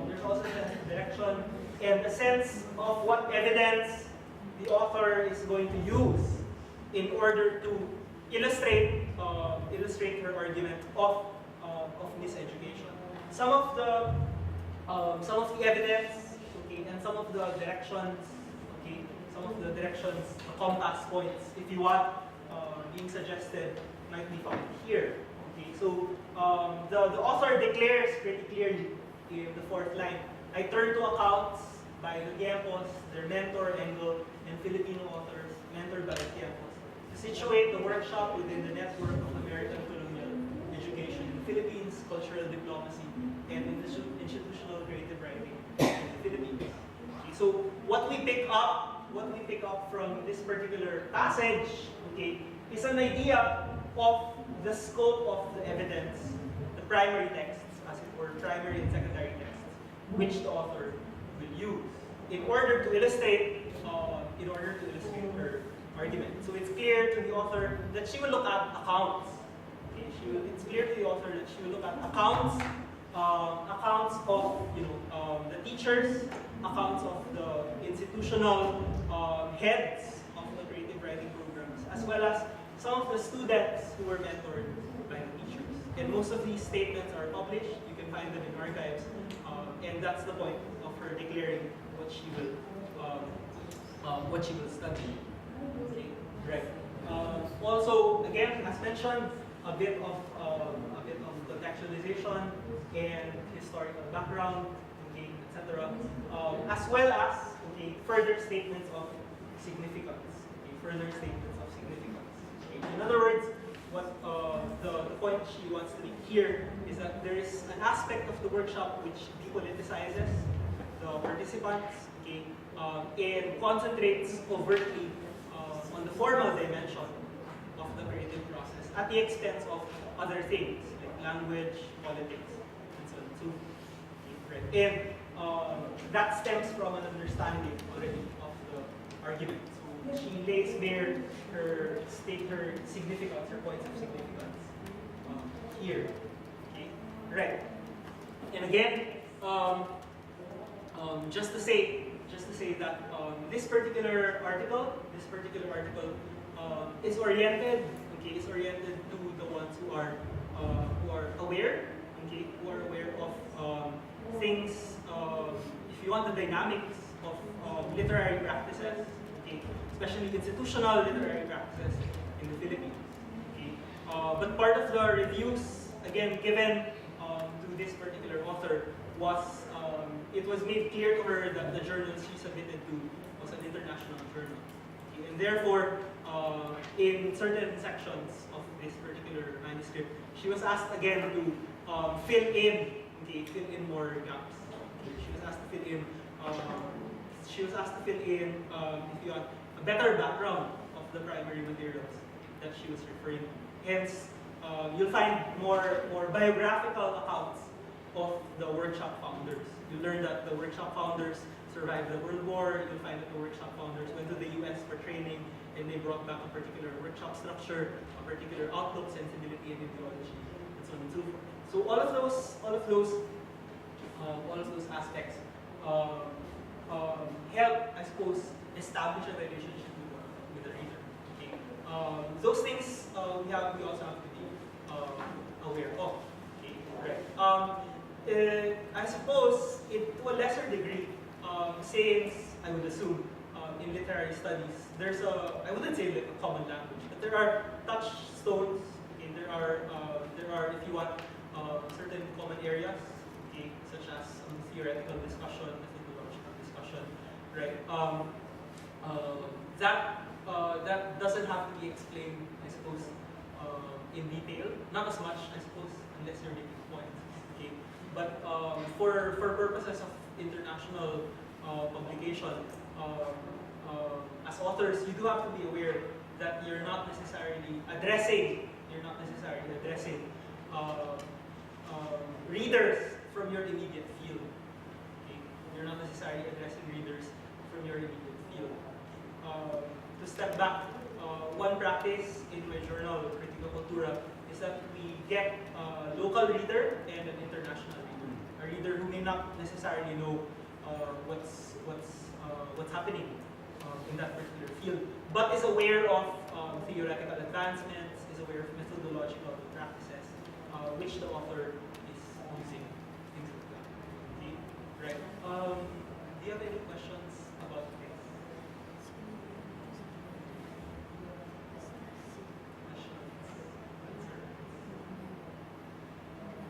there's also a sense of direction and a sense of what evidence the author is going to use in order to illustrate her argument of miseducation. Some of the evidence, okay, and some of the directions, okay, the compass points, if you want, being suggested might be found here. Okay, so the author declares pretty clearly in the fourth line, I turn to accounts by Yogyakarta, their mentor, Engel, and Filipino authors, mentored by Yogyakarta, to situate the workshop within the network of American colonial education in the Philippines, cultural diplomacy, and institutional creative writing in the Philippines. Okay, so what we pick up from this particular passage, okay, is an idea of the scope of the evidence, the primary texts, as it were, primary and secondary texts, which the author will use in order to illustrate her argument. So it's clear to the author that she will look at accounts. Okay, it's clear to the author that she will look at accounts of the teachers, accounts of the institutional heads of the creative writing programs, as well as some of the students who were mentored by the teachers. And most of these statements are published. You can find them in archives, and that's the point of her declaring what she will study. Okay, right. Also, again, as mentioned, a bit of contextualization and historical background, okay, etc., as well as further statements of significance. Okay, further statements of significance. Okay. In other words, what the point she wants to make here is that there is an aspect of the workshop which depoliticizes the participants, okay, and concentrates overtly on the formal dimension of the creative process at the expense of other things like language, politics, and so on and so forth. Right. And that stems from an understanding already of the argument. So she lays bare her significance, her points of significance here. Okay. Right. And again, just to say that this particular article is oriented to the ones who are aware, okay, who are aware of things. If you want the dynamics of literary practices, okay, especially institutional literary practices in the Philippines. Okay, but part of the reviews, again, given to this particular author was. It was made clear to her that the journal she submitted to was an international journal. Okay, and therefore, in certain sections of this particular manuscript, she was asked again to fill in more gaps. Okay, she was asked to fill in, if you want, a better background of the primary materials that she was referring to. Hence, you'll find more biographical accounts of the workshop founders. You learn that the workshop founders survived the World War. You'll find that the workshop founders went to the US for training, and they brought back a particular workshop structure, a particular outlook, sensibility, and ideology, and so on and so forth. So all of those aspects help, I suppose, establish a relationship with the reader. Okay. Those things we also have to be aware of. Okay. Right. I suppose, to a lesser degree, since I would assume in literary studies, there's I wouldn't say like a common language, but there are touchstones, and there are, if you want, certain common areas, okay, such as theoretical discussion, methodological discussion, right? That doesn't have to be explained, I suppose, in detail, not as much, I suppose, unless you're making points. Okay. But for purposes of international publication, as authors, you do have to be aware that you're not necessarily addressing readers from your immediate field. Okay? You're not necessarily addressing readers from your immediate field. To step back, one practice in my journal, Critica Cultura, is that we get a local reader and an international reader. A reader who may not necessarily know what's happening in that particular field, but is aware of theoretical advancements, is aware of methodological practices, which the author is using, things like that. Okay, right. Do you have any questions about this?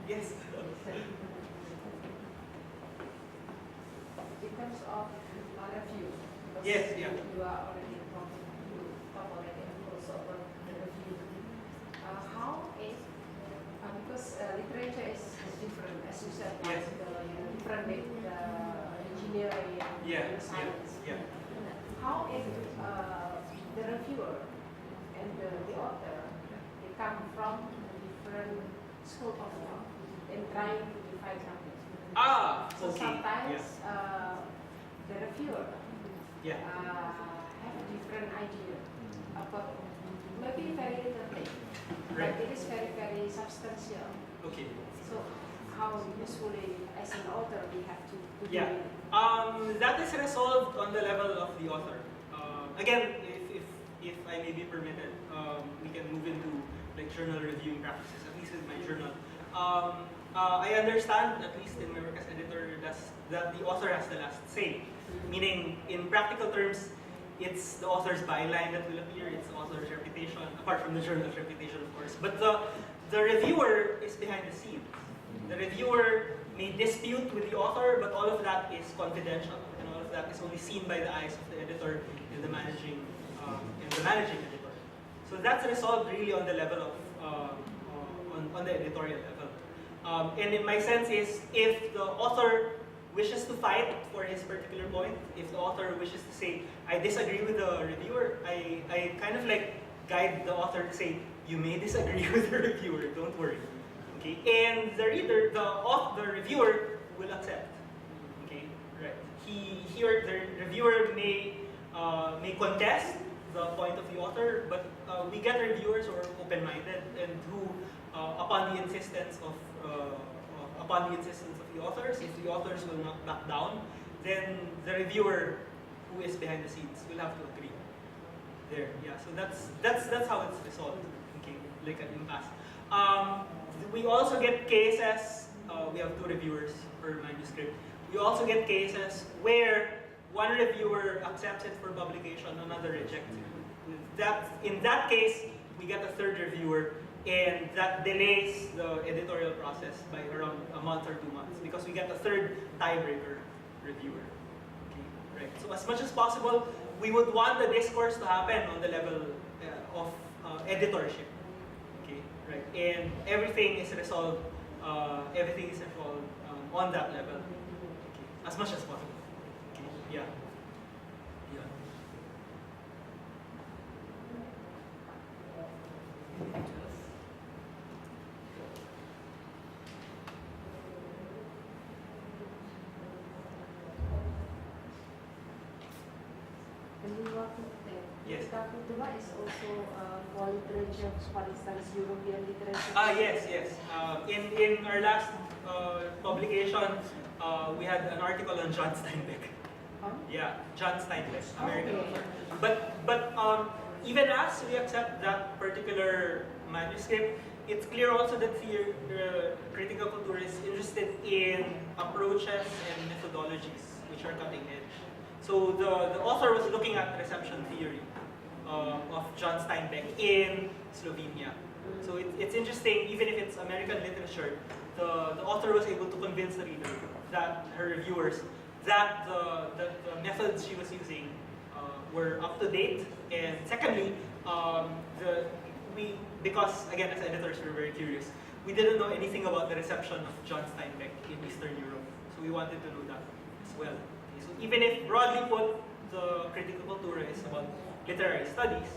Yes. In terms of review, because Yes, yeah. you are already talking, you talk already also about the review. How is, because literature is different, as you said, Yes. different with the engineering and the science. Yeah. How if the reviewer and the author, they come from different school of thought and trying to define something. So Okay. sometimes the reviewer Yeah. have a different idea about maybe very little thing, Right. but it is very, very substantial. Okay. So how usually as an author we have to do Yeah. it? That is resolved on the level of the author. Again, if I may be permitted, we can move into like journal reviewing practices, at least with my journal. I understand, at least in my work as editor, that the author has the last say. Meaning, in practical terms, it's the author's byline that will appear, it's the author's reputation, apart from the journal's reputation, of course. But the reviewer is behind the scenes. The reviewer may dispute with the author, but all of that is confidential, and all of that is only seen by the eyes of the editor and the managing editor. So that's resolved really on the level of on the editorial level. And in my sense is, if the author wishes to fight for his particular point, if the author wishes to say, I disagree with the reviewer, I kind of like guide the author to say, you may disagree with the reviewer, don't worry. Okay, and the reader, the reviewer will accept. Okay, right. He or the reviewer may contest the point of the author, but we get reviewers who are open-minded and who, upon the insistence of the authors, if the authors will not back down, then the reviewer, who is behind the scenes, will have to agree. There, yeah. So that's how it's resolved. Okay, like an impasse. We also get cases. We have 2 reviewers per manuscript. We also get cases where one reviewer accepts it for publication, another rejects it. In that case, we get a 3rd reviewer, and that delays the editorial process by around a month or 2 months because we get a 3rd tiebreaker reviewer. Okay, right. So as much as possible, we would want the discourse to happen on the level of editorship. Okay, right. And everything is resolved. On that level. Okay, as much as possible. Okay, yeah. Yeah. And we want to Yes. Cultura is also for literature, for instance, European literature. Yes. In our last publication, we had an article on John Steinbeck. Huh? Yeah, John Steinbeck, American Okay. author. But even as we accept that particular manuscript, it's clear also that critical culture is interested in approaches and methodologies which are cutting edge. So the author was looking at reception theory of John Steinbeck in Slovenia. So it's interesting, even if it's American literature, the author was able to convince the reader, that her reviewers, that the methods she was using were up to date. And secondly, because again as editors we're very curious, we didn't know anything about the reception of John Steinbeck in Eastern Europe. So we wanted to know that as well. Okay, so even if broadly put, the critical culture is about literary studies,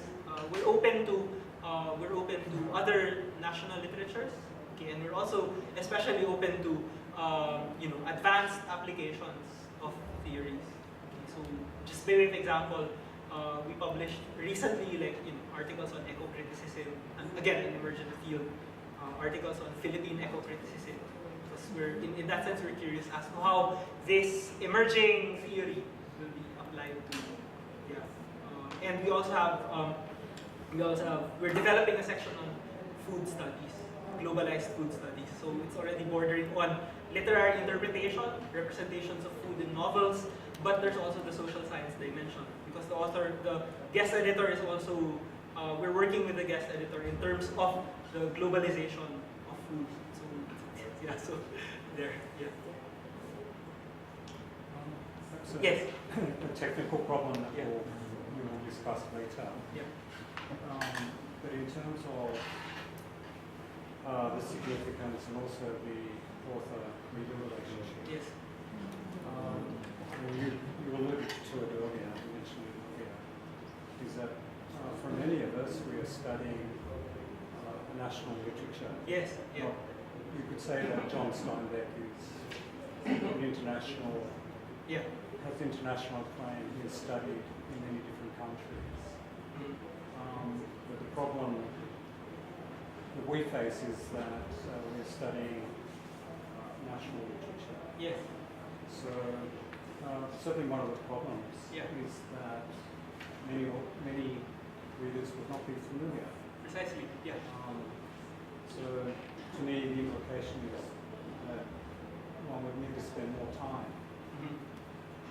we're open to other national literatures. Okay, Okay, and we're also especially open to advanced applications of theories. Okay, so just by way of example, we published recently articles on eco-criticism, and again in emergent field, articles on Philippine eco-criticism. Because we're in that sense we're curious as to how this emerging theory will be applied to. And we also have we're developing a section on food studies, globalized food studies. So it's already bordering on literary interpretation, representations of food in novels, but there's also the social science dimension because the guest editor is also we're working with the guest editor in terms of the globalization of food. So there, yeah. Yes. A technical problem that we will discuss later. Yeah. But in terms of the significance and also the author-reader relationship. Yes. You alluded to it earlier, you mentioned it earlier, is that for many of us, we are studying national literature. Yes. Yeah. Well, you could say that John Steinbeck is an international, has international acclaim. He is studied in many different countries. But the problem that we face is that we're studying national literature. Yes. So certainly one of the problems is that many readers would not be familiar. Precisely. Yeah. So to me, the implication is that one would need to spend more time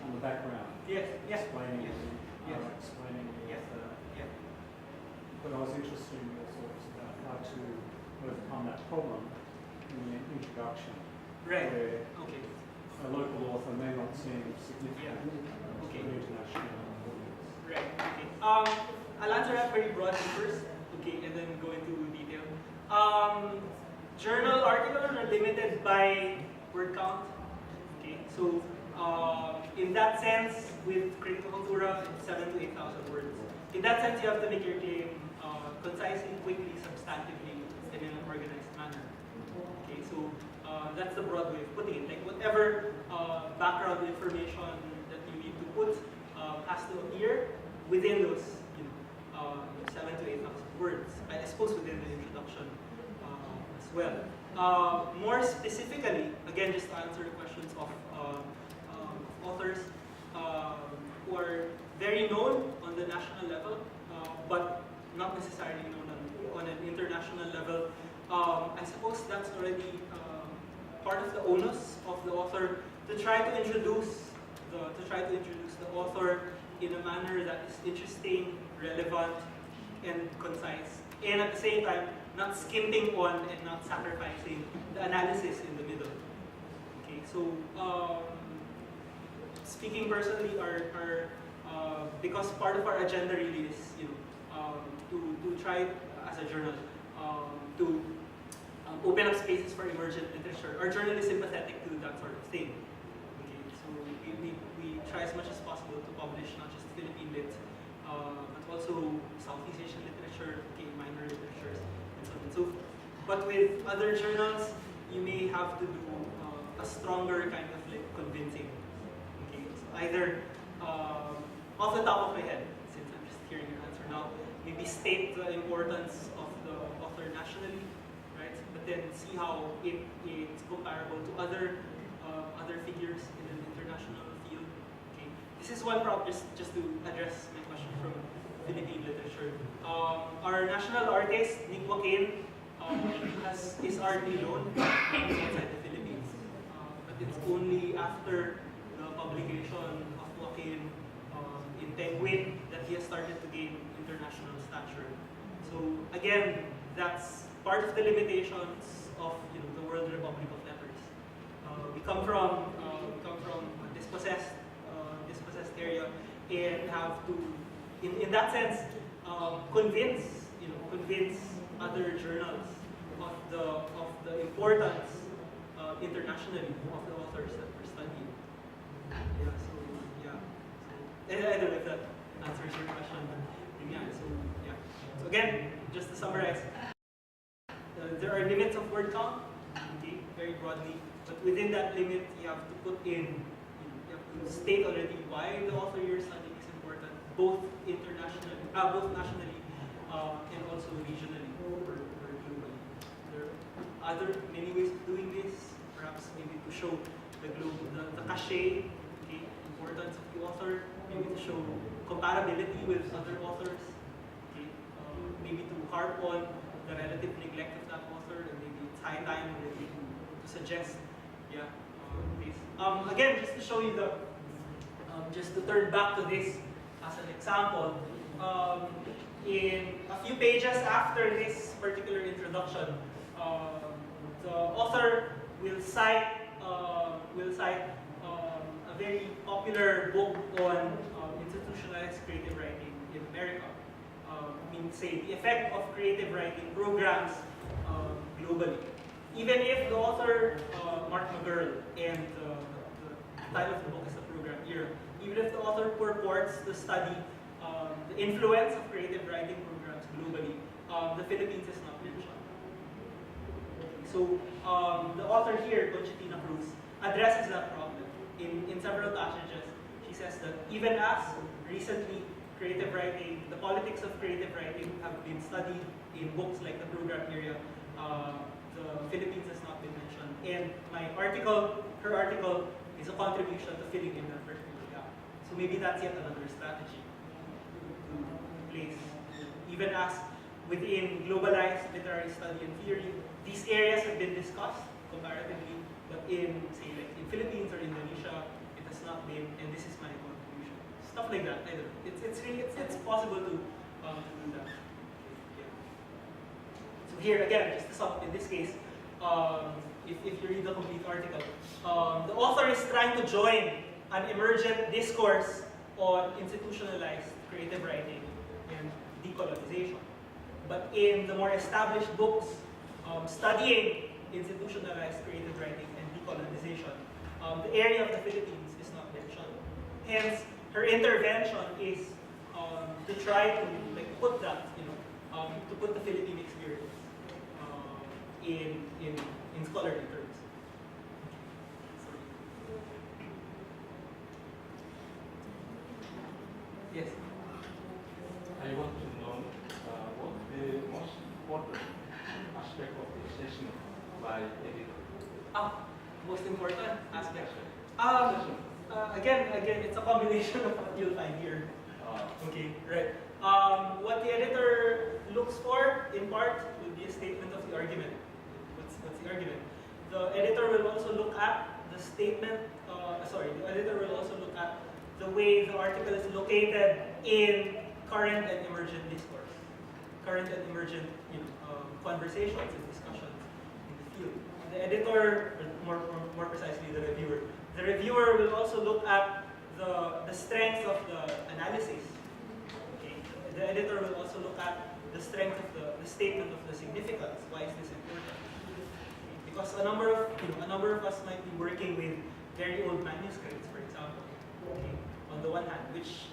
on the background, explaining it, explaining the author. But I was interested in your thoughts about how to overcome that problem in the introduction, Right. where Okay. a local author may not seem significant to an international audience. Right. Okay. I'll answer that very broadly first. Okay, and then go into detail. Journal articles are limited by word count. Okay, so in that sense, with Critica Cultura, it's 7,000 to 8,000 words. In that sense, you have to make your claim concisely, quickly, substantively, and in an organized manner. Okay, so that's the broad way of putting it. Like whatever background information that you need to put has to appear within those 7,000 to 8,000 words. I suppose within the introduction as well. More specifically, again, just to answer the questions of authors who are very known on the national level, but not necessarily known on an international level. I suppose that's already part of the onus of the author to try to introduce the author in a manner that is interesting, relevant, and concise, and at the same time not skimping on and not sacrificing the analysis in the middle. Okay, so speaking personally, because part of our agenda really is to try as a journal to open up spaces for emergent literature. Our journal is sympathetic to that sort of thing. Okay, so we try as much as possible to publish not just Philippine lit, but also Southeast Asian literature, okay, minor literatures, and so on and so forth. But with other journals, you may have to do a stronger kind of like convincing. Okay, so either off the top of my head, since I'm just hearing your answer now, maybe state the importance of the author nationally, right? But then see how it's comparable to other figures in an international field. Okay, this is one problem. Just to address my question from Philippine literature. Our national artist Nick Joaquin is hardly known outside the Philippines, but it's only after the publication of Joaquin in Penguin that he has started to gain international stature. So again, that's part of the limitations of the World Republic of Letters. We come from a dispossessed area and have to, in that sense, convince other journals of the importance internationally of the authors that we're studying. I don't know if that answers your question, but so again, just to summarize, there are limits of word count. okay, very broadly. But within that limit, you have to put in, you have to state already why the author you're studying is important, both internationally, both nationally, and also regionally or globally. There are many ways of doing this. Perhaps maybe to show the cachet, okay, importance of the author, maybe to show comparability with other authors, okay, maybe to harp on the relative neglect of that author, and maybe it's high time already to suggest, yeah, this. Again, just to show you the, just to turn back to this as an example, in a few pages after this particular introduction, the author will cite a very popular book on institutionalized creative writing in America. Say the effect of creative writing programs globally. Even if the author, Mark McGurl, and the title of the book is The Program Era, even if the author purports to study the influence of creative writing programs globally, the Philippines is not mentioned. So the author here, Conchitina Cruz, addresses that problem. In several passages, she says that even as recently creative writing, the politics of creative writing have been studied in books like The Program Era, the Philippines has not been mentioned. And her article, is a contribution to filling in that particular gap. So maybe that's yet another strategy to place. Even as within globalized literary study and theory, these areas have been discussed comparatively, but in, say, like in Philippines or Indonesia, it has not been, and this is my contribution. Stuff like that. I don't know. It's possible to do that. Yeah. So here again, just to sum up in this case, if you read the complete article, the author is trying to join an emergent discourse on institutionalized creative writing and decolonization. But in the more established books studying institutionalized creative writing and decolonization, the area of the Philippines is not mentioned. Hence, her intervention is to try to put that, to put the Philippine experience in scholarly terms. Yes. I want to know what the most important aspect of the session by editor. Most important aspect. Again, it's a combination of what you'll find here. Okay, right. What the editor looks for, in part, will be a statement of the argument. What's the argument? The editor will also look at the statement. The editor will also look at the way the article is located in current and emergent discourse, current and emergent, conversations and discussions in the field. The editor, or more precisely, the reviewer. The reviewer will also look at the strength of the analysis. Okay. The editor will also look at the strength of the statement of the significance. Why is this important? Okay. Because a number of us might be working with very old manuscripts, for example. Okay. On the one hand, which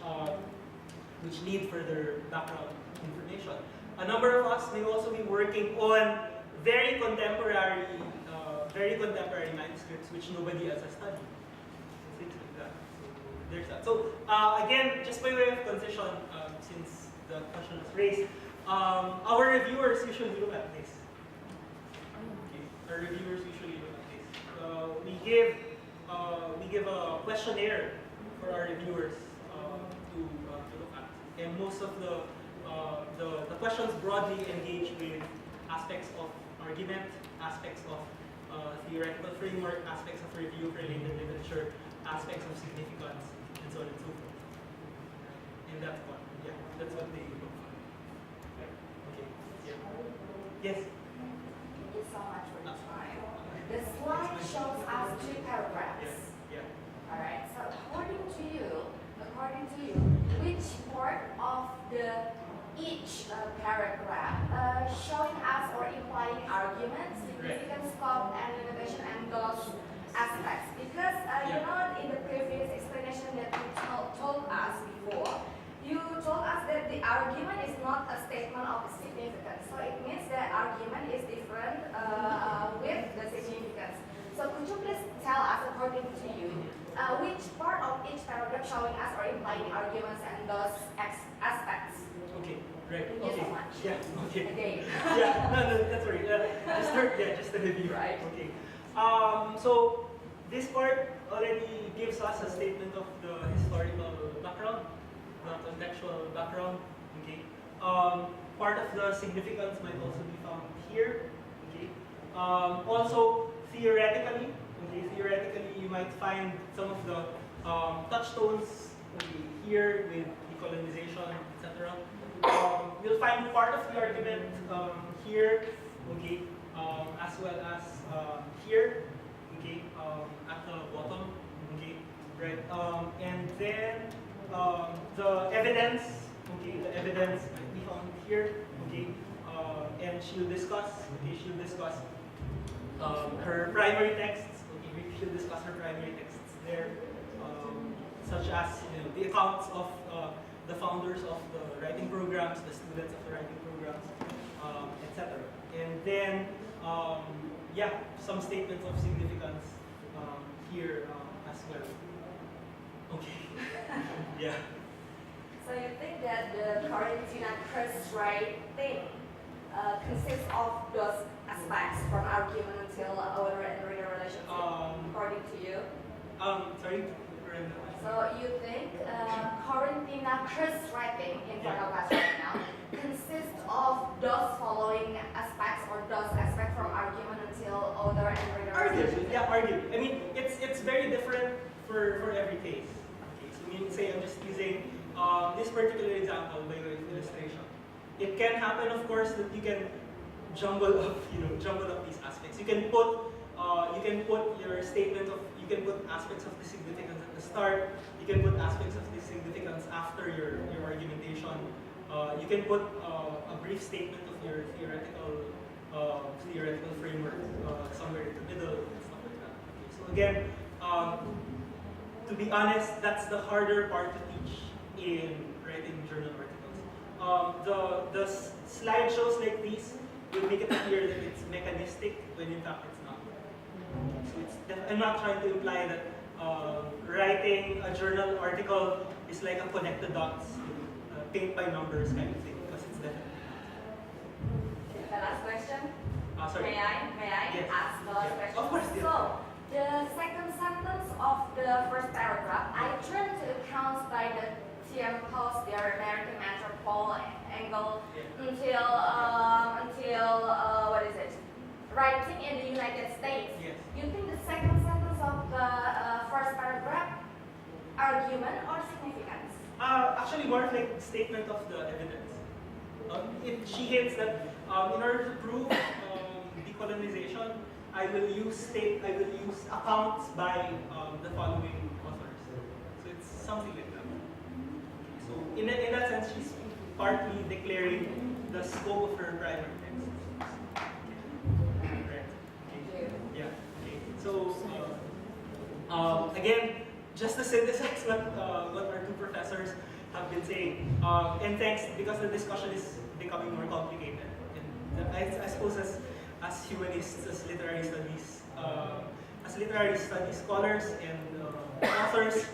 need further background information. A number of us may also be working on very contemporary manuscripts which nobody else has studied. Things like that. So there's that. So again, just by way of concession, since the question was raised, our reviewers usually look at this. Okay. Our reviewers usually look at this. We give a questionnaire for our reviewers to look at, and most of the questions broadly engage with aspects of argument, aspects of theoretical framework, aspects of review of related literature, aspects of significance, and so on and so forth. And that's what they look for. Okay. Yeah. Yes. Thank you so much for your time. The slide shows us 2 paragraphs. Yeah. All right. So according to you, which part of each paragraph showing us or implying arguments, significant scope, and limitation, and those aspects? Because in the previous explanation that you told us before, you told us that the argument is not a statement of significance. So it means that argument is different with the significance. much. Yeah, okay. Again. Yeah, no, that's right. Just a review. Right. Okay. So this part already gives us a statement of the historical background, the contextual background. Okay. Part of the significance might also be found here. Okay. Also theoretically, you might find some of the touchstones here with decolonization, etc. You'll find part of the argument here, okay, as well as here, okay, at the bottom, okay, right, and then the evidence might be found here, okay, and she'll discuss, her primary texts, okay, she'll discuss her primary texts there, such as the accounts of the founders of the writing programs, the students of the writing programs, etc. And then, yeah, some statements of significance here as well. Okay. Yeah. So you think that the Corinthina Chris writing consists of those aspects from argument until author and reader relationship, according to you? Sorry. So you think Corinthina Chris writing in front of us right now consists of those following aspects or those aspects from argument until author and reader relationship? Arguably, yeah, arguably. I mean, it's very different for every case. Okay, so I mean, say I'm just using this particular example by way of illustration. It can happen, of course, that you can jumble up these aspects. You can put your statement of, you can put aspects of the significance at the start. You can put aspects of the significance after your argumentation. You can put a brief statement of your theoretical framework somewhere in the middle and stuff like that. Okay, so again, to be honest, that's the harder part to teach in writing journal articles. The slideshows like these will make it appear that it's mechanistic when in fact it's not. So I'm not trying to imply that writing a journal article is like a connect the dots, paint by numbers kind of thing, because it's definitely not. The last question? Sorry. May I Yes. ask the last question? Of course, yes. So, the second sentence of the first paragraph, I turned to accounts by the TM Post, their American metropole angle, until what is it? Writing in the United States. Yes. You think the second sentence of the first paragraph, argument or significance? Actually, more like statement of the evidence. She hints that in order to prove decolonization, I will use accounts by the following authors. So it's something like that. So in that sense, she's partly declaring the scope of her primary text. Right. Okay. Yeah. Okay. So again, just to synthesize what our two professors have been saying, and thanks because the discussion is becoming more complicated. And I suppose as humanists, as literary studies scholars and authors,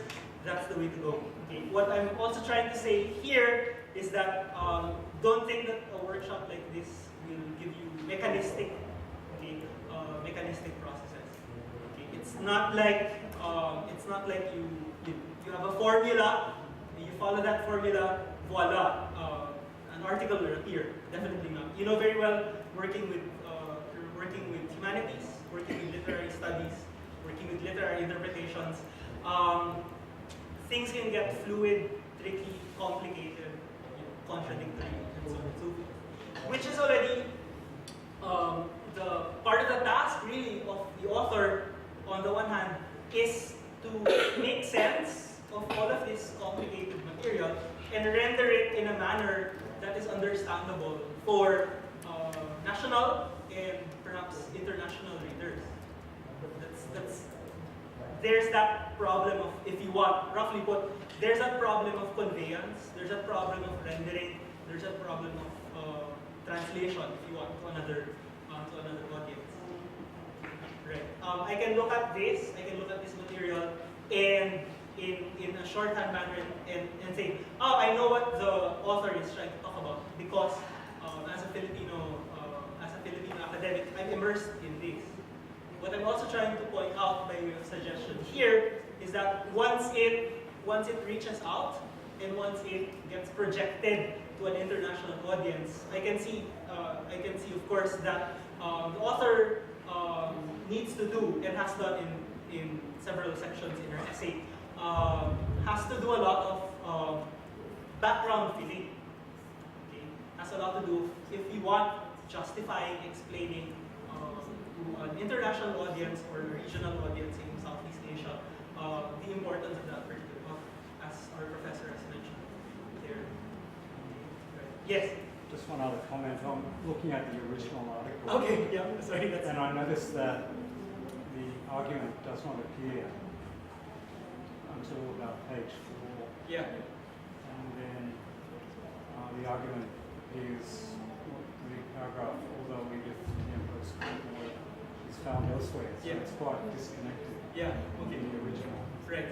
that's the way to go. Okay. What I'm also trying to say here is that don't think that a workshop like this will give you mechanistic processes. Okay. It's not like you have a formula, you follow that formula, voila, an article will appear. Definitely not. You know very well, working with humanities, working with literary studies, working with literary interpretations, things can get fluid, tricky, complicated, contradictory, and so on and so forth. Which is already the part of the task, really, of the author, on the one hand, is to make sense of all of this complicated material and render it in a manner that is understandable for national and perhaps international readers. There's that problem of, if you want, roughly put, there's that problem of conveyance, there's that problem of rendering, there's that problem of translation, if you want, to another audience. Right. I can look at this material and in a shorthand manner and say, oh, I know what the author is trying to talk about because as a Filipino academic, I'm immersed in this. What I'm also trying to point out by way of suggestion here is that once it reaches out and once it gets projected to an international audience, I can see of course that the author needs to do and has done in several sections in her essay, has to do a lot of background filling. Okay, has a lot to do if you want justifying, explaining to an international audience or a regional audience in Southeast Asia the importance of that particular book, as our professor has mentioned there. Yes. Just one other comment. I'm looking at the original article. Okay. Yeah. Sorry. That's and I noticed that the argument does not appear until about page 4. Yeah. And then the argument appears, the paragraph, although we get is found elsewhere, so Yeah. it's quite disconnected. Yeah. Okay. In the original. Right.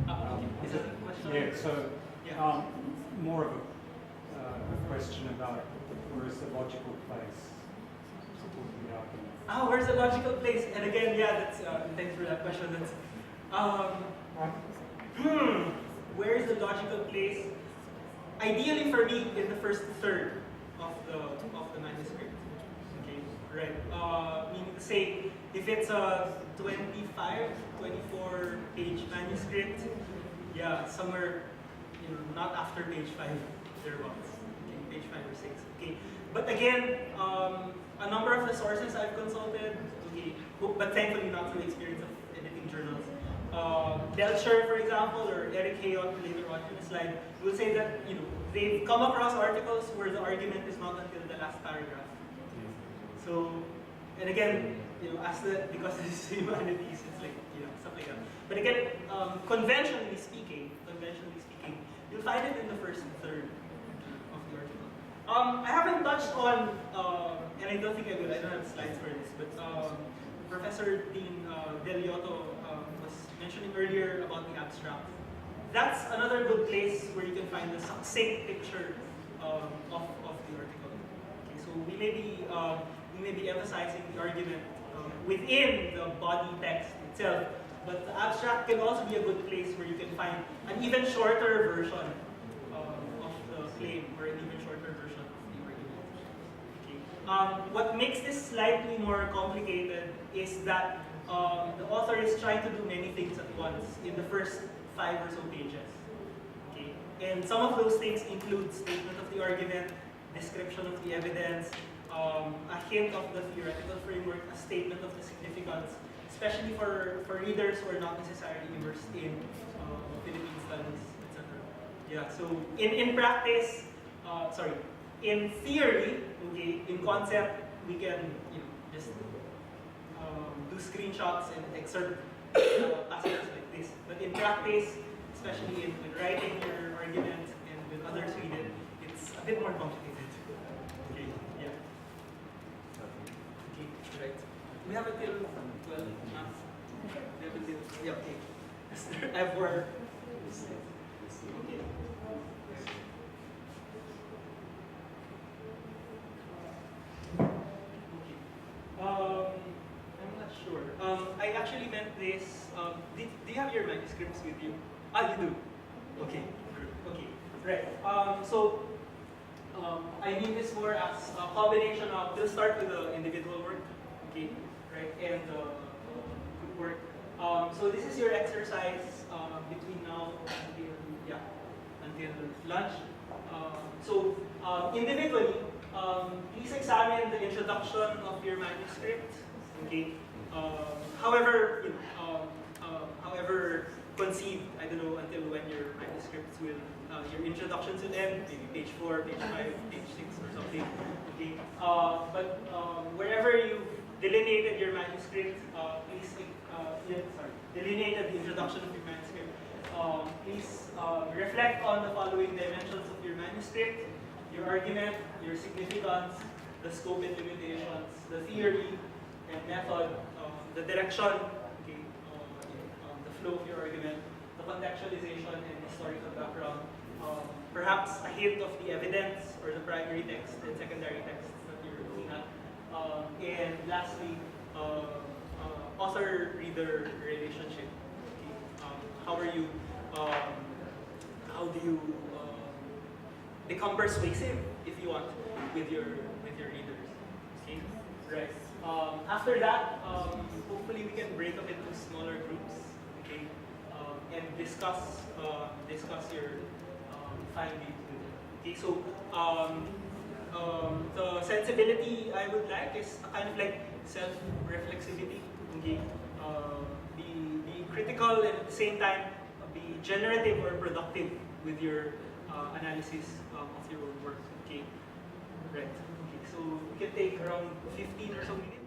Okay. Is that a question? Yeah. So Yeah. more of a question about where is the logical place supporting the argument. Where's the logical place? And again, yeah, that's thanks for that question. That's where is the logical place? Ideally for me, in the first third of the manuscript. Okay, right. Meaning to say, if it's a 25, 24 page manuscript, yeah, somewhere, not after page 5, thereabouts. Okay, page 5 or 6. Okay, but again, a number of the sources I've consulted, okay, but thankfully not through experience of editing journals. Belcher, for example, or Eric Hayot later on in the slide, will say that they've come across articles where the argument is not until the last paragraph. So, and again, because this is humanities, it's like stuff like that. But again, conventionally speaking, you'll find it in the first third of the article. I haven't touched on, and I don't think I will. I don't have slides for this, but Professor Dean Del Yotto was mentioning earlier about the abstract. That's another good place where you can find the succinct picture of the article. Okay, so we may be emphasizing the argument within the body text itself, but the abstract can also be a good place where you can find an even shorter version of the claim, or an even shorter version of the argument. Okay. What makes this slightly more complicated is that the author is trying to do many things at once in the first 5 or so pages. Okay. And some of those things include statement of the argument, description of the evidence, a hint of the theoretical framework, a statement of the significance, especially for readers who are not necessarily immersed in Philippine studies, etc. Yeah, so in practice, in theory, okay, in concept, we can just do screenshots and excerpt passages like this. But in practice, especially when writing your argument and when others read it, it's a bit more complicated. Okay, yeah. Okay, right. We have until 12 months. We have until, yeah, okay. I have work. Okay. I'm not sure. I actually meant this. Do you have your manuscripts with you? You do. Okay. Okay. Right. I mean this more as a combination of. We'll start with the individual work. Okay. Right. And group work. So this is your exercise between now until lunch. Individually. Please examine the introduction of your manuscript. Okay. However conceived, I don't know until when your manuscripts will, your introductions will end, maybe page 4, page 5, page 6 or something. Okay. But wherever you delineated your manuscript, delineated the introduction of your manuscript, please reflect on the following dimensions of your manuscript: your argument, your significance, the scope and limitations, the theory and method, the direction, okay, the flow of your argument, the contextualization and historical background, perhaps a hint of the evidence or the primary text and secondary texts that you're looking at. And lastly, author-reader relationship. Okay. How are you? How do you become persuasive, if you want, with your readers? Okay. Right. After that, hopefully we can break up into smaller groups. Okay. And discuss your findings. Okay. So the sensibility I would like is a kind of like self-reflexivity. Okay. Be critical and at the same time be generative or productive with your analysis of your own work. Okay. Right. Okay. So we can take around 15 or so minutes.